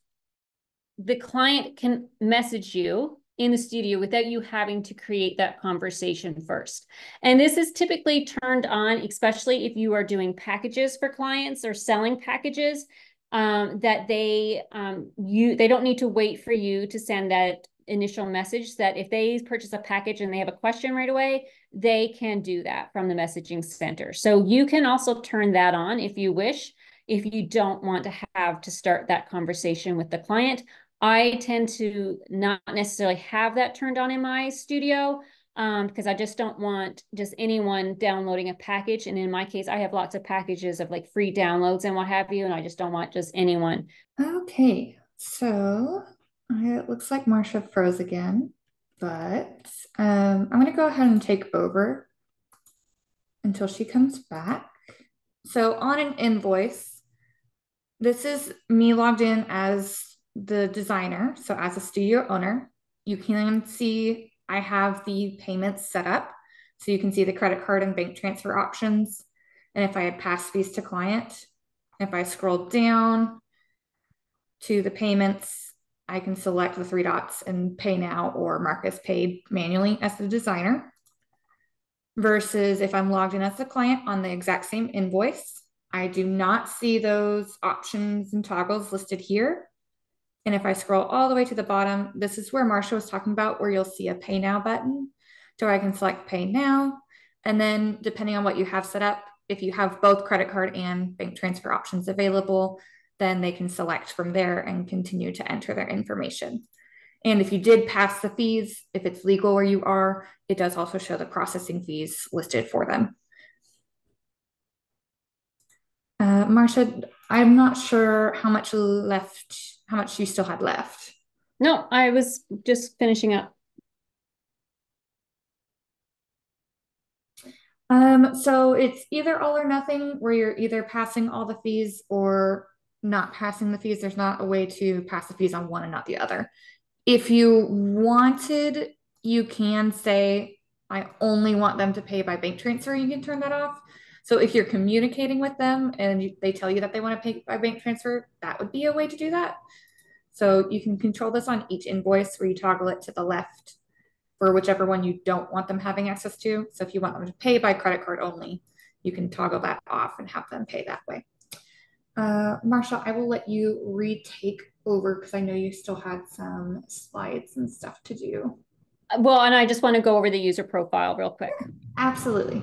Speaker 1: the client can message you in the studio without you having to create that conversation first. And this is typically turned on, especially if you are doing packages for clients or selling packages, that they don't need to wait for you to send that initial message, that if they purchase a package and they have a question right away, they can do that from the messaging center. So you can also turn that on if you wish, if you don't want to have to start that conversation with the client. I tend to not necessarily have that turned on in my studio because I just don't want just anyone downloading a package. And in my case, I have lots of packages of like free downloads and what have you, and I just don't want just anyone.
Speaker 2: Okay, so it looks like Marsha froze again, but I'm going to go ahead and take over until she comes back. So on an invoice, this is me logged in as the designer. So as a studio owner, you can see I have the payments set up. So you can see the credit card and bank transfer options. And if I had passed fees to client, if I scroll down to the payments, I can select the three dots and pay now or mark as paid manually as the designer. Versus if I'm logged in as the client on the exact same invoice, I do not see those options and toggles listed here. And if I scroll all the way to the bottom, this is where Marsha was talking about, where you'll see a pay now button. So I can select pay now. And then depending on what you have set up, if you have both credit card and bank transfer options available, then they can select from there and continue to enter their information. And if you did pass the fees, if it's legal where you are, it does also show the processing fees listed for them. Marsha, I'm not sure how much you still had left.
Speaker 1: No, I was just finishing up.
Speaker 2: So it's either all or nothing, where you're either passing all the fees or not passing the fees. There's not a way to pass the fees on one and not the other. If you wanted, you can say, I only want them to pay by bank transfer. You can turn that off. So if you're communicating with them and they tell you that they want to pay by bank transfer, that would be a way to do that. So you can control this on each invoice where you toggle it to the left for whichever one you don't want them having access to. So if you want them to pay by credit card only, you can toggle that off and have them pay that way. Marsha, I will let you retake over because I know you still had some slides and stuff to do.
Speaker 1: Well, and I just want to go over the user profile real quick.
Speaker 2: Absolutely.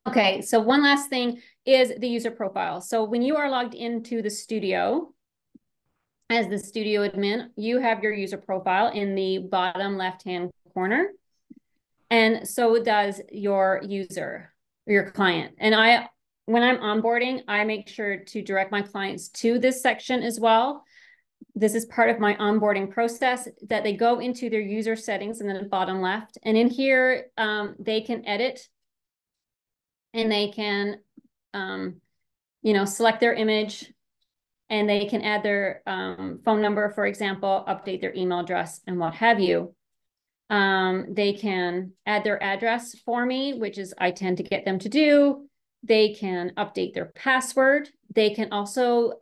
Speaker 1: Okay, so one last thing is the user profile. So when you are logged into the studio as the studio admin, you have your user profile in the bottom left-hand corner. And so does your user, your client. And when I'm onboarding, I make sure to direct my clients to this section as well. this is part of my onboarding process, that they go into their user settings in the bottom left. And in here, they can edit and they can, select their image, and they can add their phone number, for example, update their email address and what have you. They can add their address for me, which is I tend to get them to do. They can update their password. They can also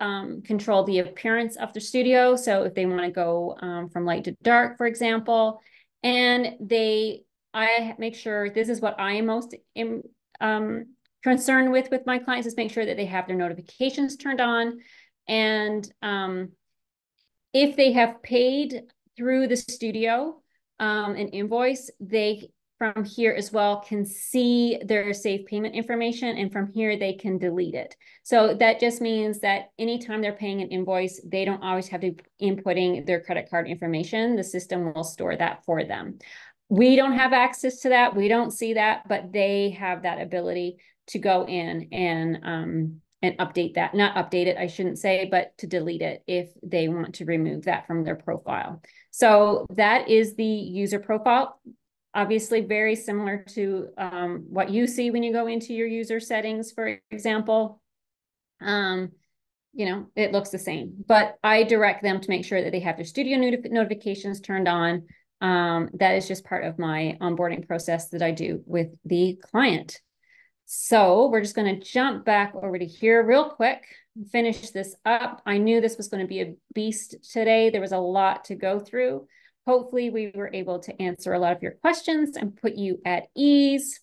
Speaker 1: control the appearance of the studio. So if they want to go from light to dark, for example, and I make sure this is what I am most concerned with my clients, is make sure that they have their notifications turned on. And if they have paid through the studio, an invoice, they from here as well can see their safe payment information, and from here they can delete it. So that just means that anytime they're paying an invoice, they don't always have to be inputting their credit card information. The system will store that for them. We don't have access to that. We don't see that, but they have that ability to go in and update that. Not update it, I shouldn't say, but to delete it if they want to remove that from their profile. So that is the user profile. Obviously very similar to what you see when you go into your user settings, for example. It looks the same, but I direct them to make sure that they have their studio notifications turned on. That is just part of my onboarding process that I do with the client. So we're just going to jump back over to here real quick, finish this up. I knew this was going to be a beast today. There was a lot to go through. Hopefully we were able to answer a lot of your questions and put you at ease.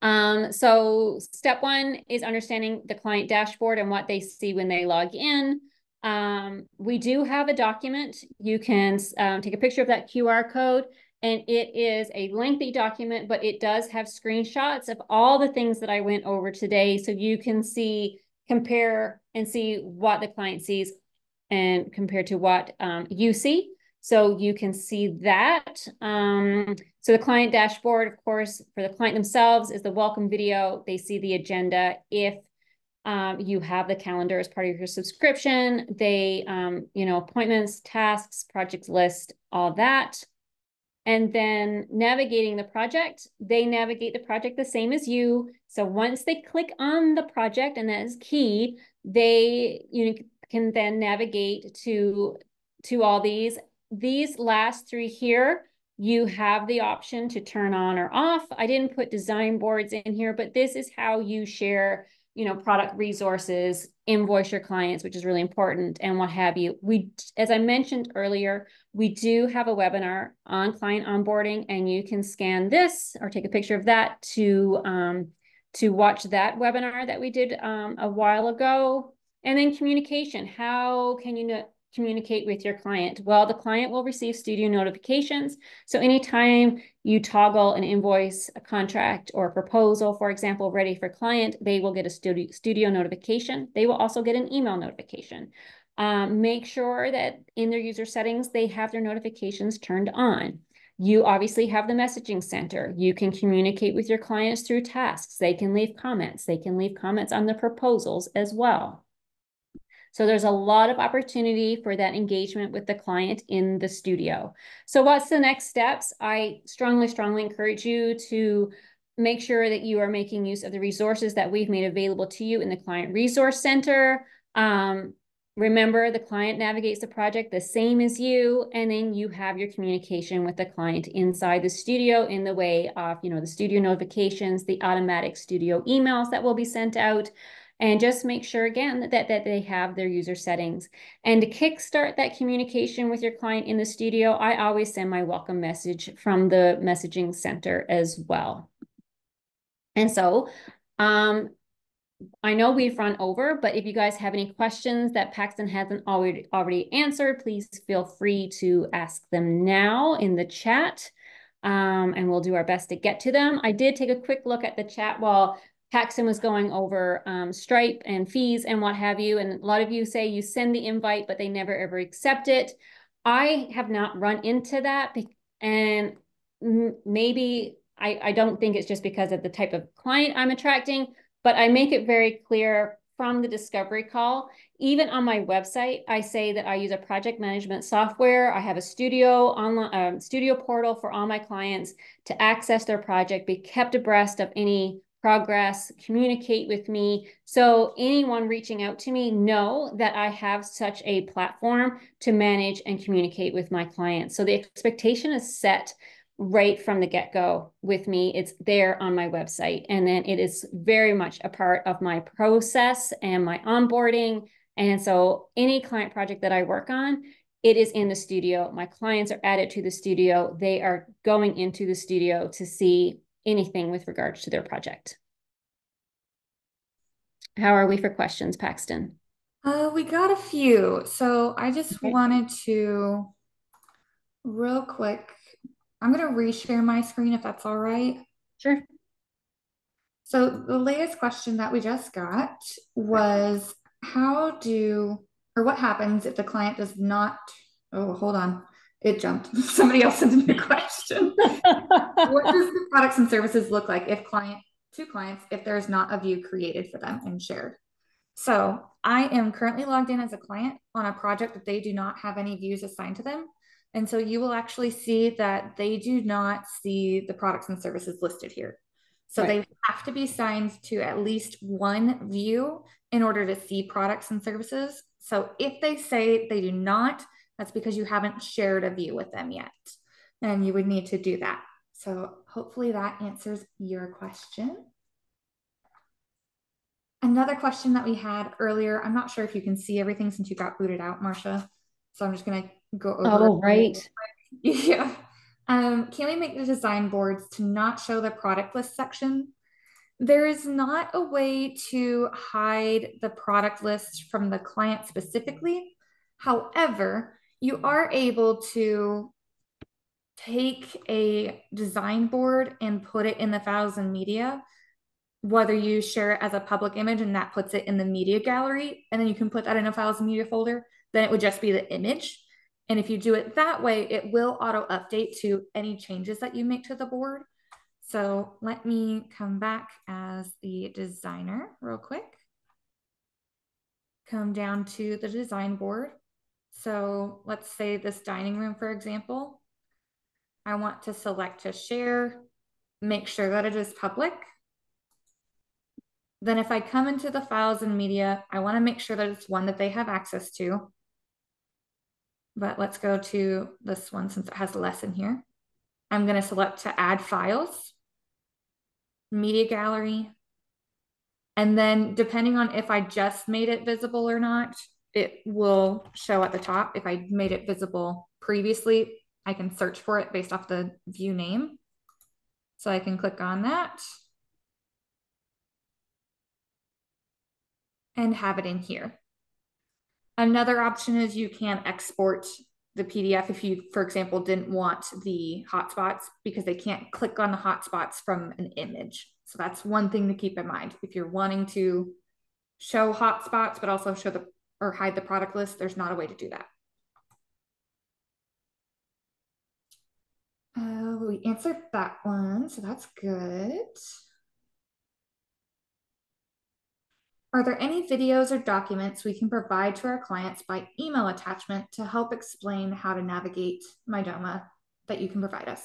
Speaker 1: So step one is understanding the client dashboard and what they see when they log in. We do have a document. You can take a picture of that QR code, and it is a lengthy document, but it does have screenshots of all the things that I went over today. So you can compare and see what the client sees and compared to what you see. So you can see that. So the client dashboard, of course, for the client themselves is the welcome video. They see the agenda. If you have the calendar as part of your subscription, they, appointments, tasks, project list, all that. And then navigating the project, they navigate the project the same as you. So once they click on the project, and that is key, they can then navigate to all these. These last three here, you have the option to turn on or off. I didn't put design boards in here, but this is how you share, product resources, invoice your clients, which is really important, and what have you. As I mentioned earlier, we do have a webinar on client onboarding, and you can scan this or take a picture of that to watch that webinar that we did a while ago. And then communication. How can you communicate with your client? Well, the client will receive studio notifications. So anytime you toggle an invoice, a contract, or a proposal, for example, ready for client, they will get a studio notification. They will also get an email notification. Make sure that in their user settings, they have their notifications turned on. You obviously have the messaging center. You can communicate with your clients through tasks. They can leave comments. They can leave comments on the proposals as well. So there's a lot of opportunity for that engagement with the client in the studio. So what's the next steps? I strongly, strongly encourage you to make sure that you are making use of the resources that we've made available to you in the Client Resource Center. Remember, the client navigates the project the same as you, and then you have your communication with the client inside the studio in the way of, the studio notifications, the automatic studio emails that will be sent out. And just make sure, again, that they have their user settings. And to kickstart that communication with your client in the studio, I always send my welcome message from the messaging center as well. And so I know we've run over, but if you guys have any questions that Paxton hasn't already answered, please feel free to ask them now in the chat, and we'll do our best to get to them. I did take a quick look at the chat while Paxton was going over Stripe and fees and what have you. And a lot of you say you send the invite, but they never ever accept it. I have not run into that. And maybe I don't think it's just because of the type of client I'm attracting, but I make it very clear from the discovery call. Even on my website, I say that I use a project management software. I have a studio online studio portal for all my clients to access their project, be kept abreast of any progress, communicate with me. So anyone reaching out to me know that I have such a platform to manage and communicate with my clients. So the expectation is set right from the get-go with me. It's there on my website. And then it is very much a part of my process and my onboarding. And so any client project that I work on, it is in the studio. My clients are added to the studio. They are going into the studio to see anything with regards to their project. How are we for questions, Paxton?
Speaker 2: We got a few. So I just
Speaker 1: Okay.
Speaker 2: wanted to, real quick, I'm going to reshare my screen if that's all right.
Speaker 1: Sure.
Speaker 2: So the latest question that we just got was what happens if the client does not, oh, hold on, it jumped. Somebody else sent me a question. What does the products and services look like to clients if there's not a view created for them and shared? So I am currently logged in as a client on a project that they do not have any views assigned to them. And so you will actually see that they do not see the products and services listed here. So
Speaker 1: Right.
Speaker 2: they have to be assigned to at least one view in order to see products and services. So if they say they do not, that's because you haven't shared a view with them yet. And you would need to do that. So hopefully that answers your question. Another question that we had earlier, I'm not sure if you can see everything since you got booted out, Marcia. So I'm just going to go over it.
Speaker 1: Oh, right.
Speaker 2: Yeah. Can we make the design boards to not show the product list section? There is not a way to hide the product list from the client specifically. However, you are able to take a design board and put it in the files and media, whether you share it as a public image and that puts it in the media gallery, and then you can put that in a files and media folder, then it would just be the image. And if you do it that way, it will auto update to any changes that you make to the board. So let me come back as the designer real quick. Come down to the design board. So let's say this dining room, for example. I want to select to share, make sure that it is public. Then if I come into the files and media, I want to make sure that it's one that they have access to. But let's go to this one since it has less in here. I'm going to select to add files, media gallery. And then depending on if I just made it visible or not, it will show at the top. If I made it visible previously, I can search for it based off the view name. So I can click on that and have it in here. Another option is you can export the PDF if you, for example, didn't want the hotspots because they can't click on the hotspots from an image. So that's one thing to keep in mind. If you're wanting to show hotspots, but also show or hide the product list, there's not a way to do that. We answered that one, so that's good. Are there any videos or documents we can provide to our clients by email attachment to help explain how to navigate Mydoma that you can provide us?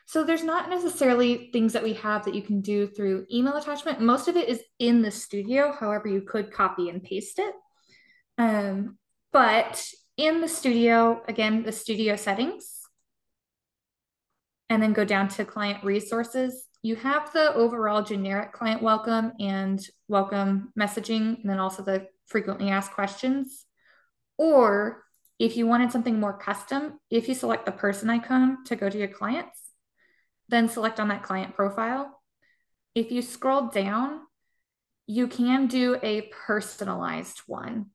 Speaker 2: So there's not necessarily things that we have that you can do through email attachment. Most of it is in the studio. However, you could copy and paste it. But in the studio, again, the studio settings, and then go down to client resources, you have the overall generic client welcome and welcome messaging, and then also the frequently asked questions. Or if you wanted something more custom, if you select the person icon to go to your clients, then select on that client profile. If you scroll down, you can do a personalized one.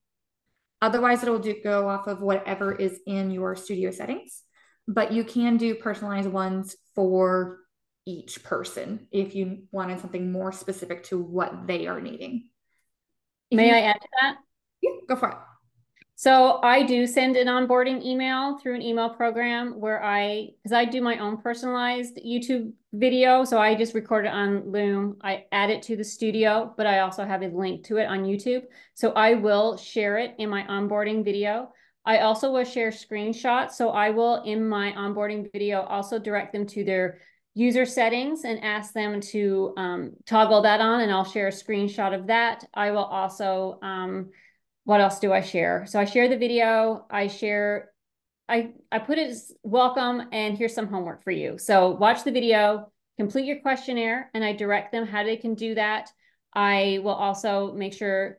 Speaker 2: Otherwise, it'll go off of whatever is in your studio settings, but you can do personalized ones for each person if you wanted something more specific to what they are needing.
Speaker 1: May I add to that?
Speaker 2: Yeah, go for it.
Speaker 1: So I do send an onboarding email through an email program where because I do my own personalized YouTube video. So I just record it on Loom. I add it to the studio, but I also have a link to it on YouTube. So I will share it in my onboarding video. I also will share screenshots. So I will, in my onboarding video, also direct them to their user settings and ask them to toggle that on, and I'll share a screenshot of that. I will also what else do I share? So I share the video. I put it as welcome and here's some homework for you. So watch the video, complete your questionnaire, and I direct them how they can do that. I will also make sure,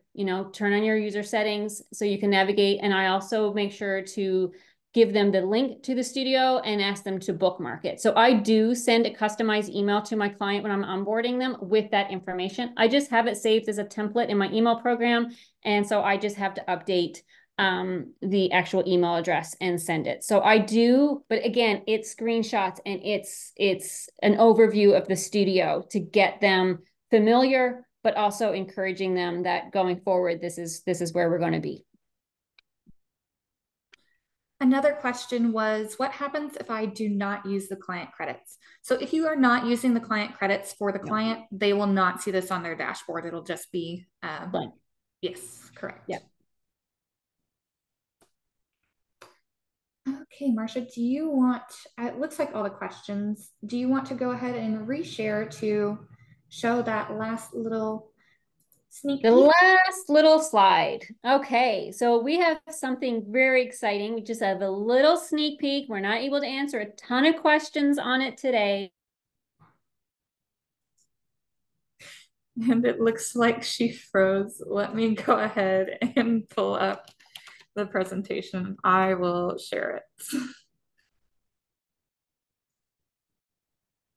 Speaker 1: turn on your user settings so you can navigate. And I also make sure to give them the link to the studio and ask them to bookmark it. So I do send a customized email to my client when I'm onboarding them with that information. I just have it saved as a template in my email program. And so I just have to update the actual email address and send it. So I do, but again, it's screenshots and it's an overview of the studio to get them familiar, but also encouraging them that going forward, this is where we're going to be.
Speaker 2: Another question was, what happens if I do not use the client credits? So if you are not using the client credits for the client, they will not see this on their dashboard. It'll just be, yes, correct.
Speaker 1: Yeah.
Speaker 2: Okay, Marcia, do you want, it looks like all the questions, do you want to go ahead and reshare to show that last little sneak
Speaker 1: The
Speaker 2: peek?
Speaker 1: last little slide. Okay, so we have something very exciting. We just have a little sneak peek. We're not able to answer a ton of questions on it today.
Speaker 2: And it looks like she froze. Let me go ahead and pull up the presentation. I will share it.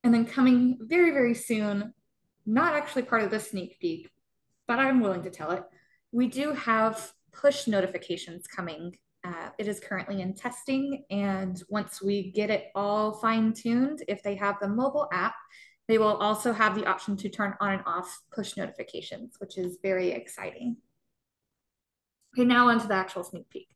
Speaker 2: And then coming very, very soon, not actually part of the sneak peek, but I'm willing to tell it. We do have push notifications coming. It is currently in testing, and once we get it all fine-tuned, if they have the mobile app, they will also have the option to turn on and off push notifications, which is very exciting. Okay, now onto the actual sneak peek.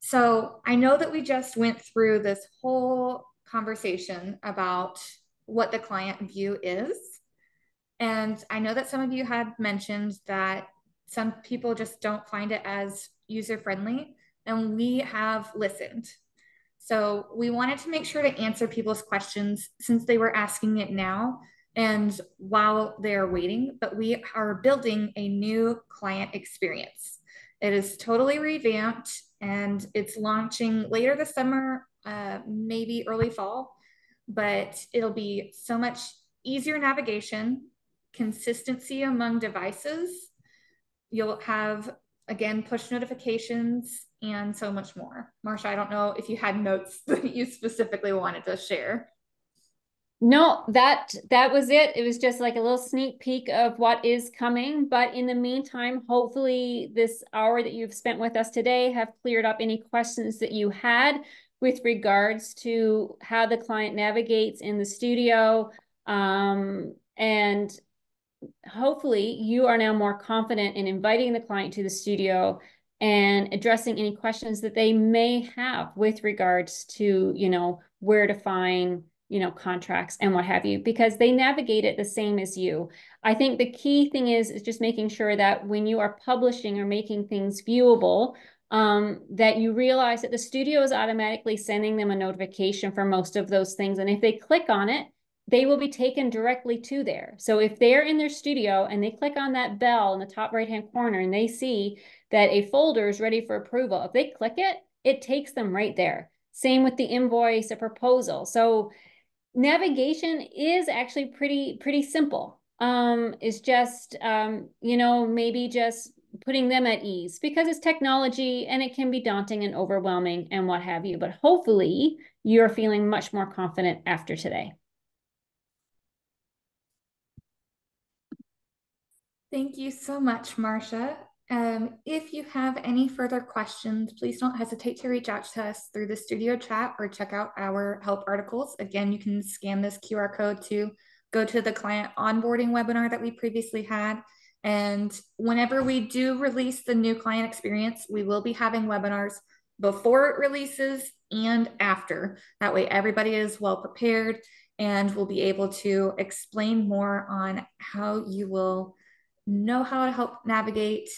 Speaker 2: So I know that we just went through this whole conversation about what the client view is. And I know that some of you had mentioned that some people just don't find it as user friendly, and we have listened. So we wanted to make sure to answer people's questions since they were asking it now and while they're waiting, but we are building a new client experience. It is totally revamped and it's launching later this summer, maybe early fall, but it'll be so much easier navigation, consistency among devices. You'll have, again, push notifications and so much more. Marcia, I don't know if you had notes that you specifically wanted to share.
Speaker 1: No, that was it. It was just like a little sneak peek of what is coming. But in the meantime, hopefully this hour that you've spent with us today have cleared up any questions that you had with regards to how the client navigates in the studio. And hopefully you are now more confident in inviting the client to the studio and addressing any questions that they may have with regards to, where to find, contracts and what have you, because they navigate it the same as you. I think the key thing is just making sure that when you are publishing or making things viewable, that you realize that the studio is automatically sending them a notification for most of those things. And if they click on it, they will be taken directly to there. So if they're in their studio and they click on that bell in the top right-hand corner and they see that a folder is ready for approval, if they click it, it takes them right there. Same with the invoice, a proposal. So navigation is actually pretty simple. It's just, maybe just putting them at ease because it's technology and it can be daunting and overwhelming and what have you. But hopefully you're feeling much more confident after today.
Speaker 2: Thank you so much, Marcia. If you have any further questions, please don't hesitate to reach out to us through the studio chat or check out our help articles. Again, you can scan this QR code to go to the client onboarding webinar that we previously had And whenever we do release the new client experience, we will be having webinars before it releases and after. That way, everybody is well prepared and will be able to explain more on how you will know how to help navigate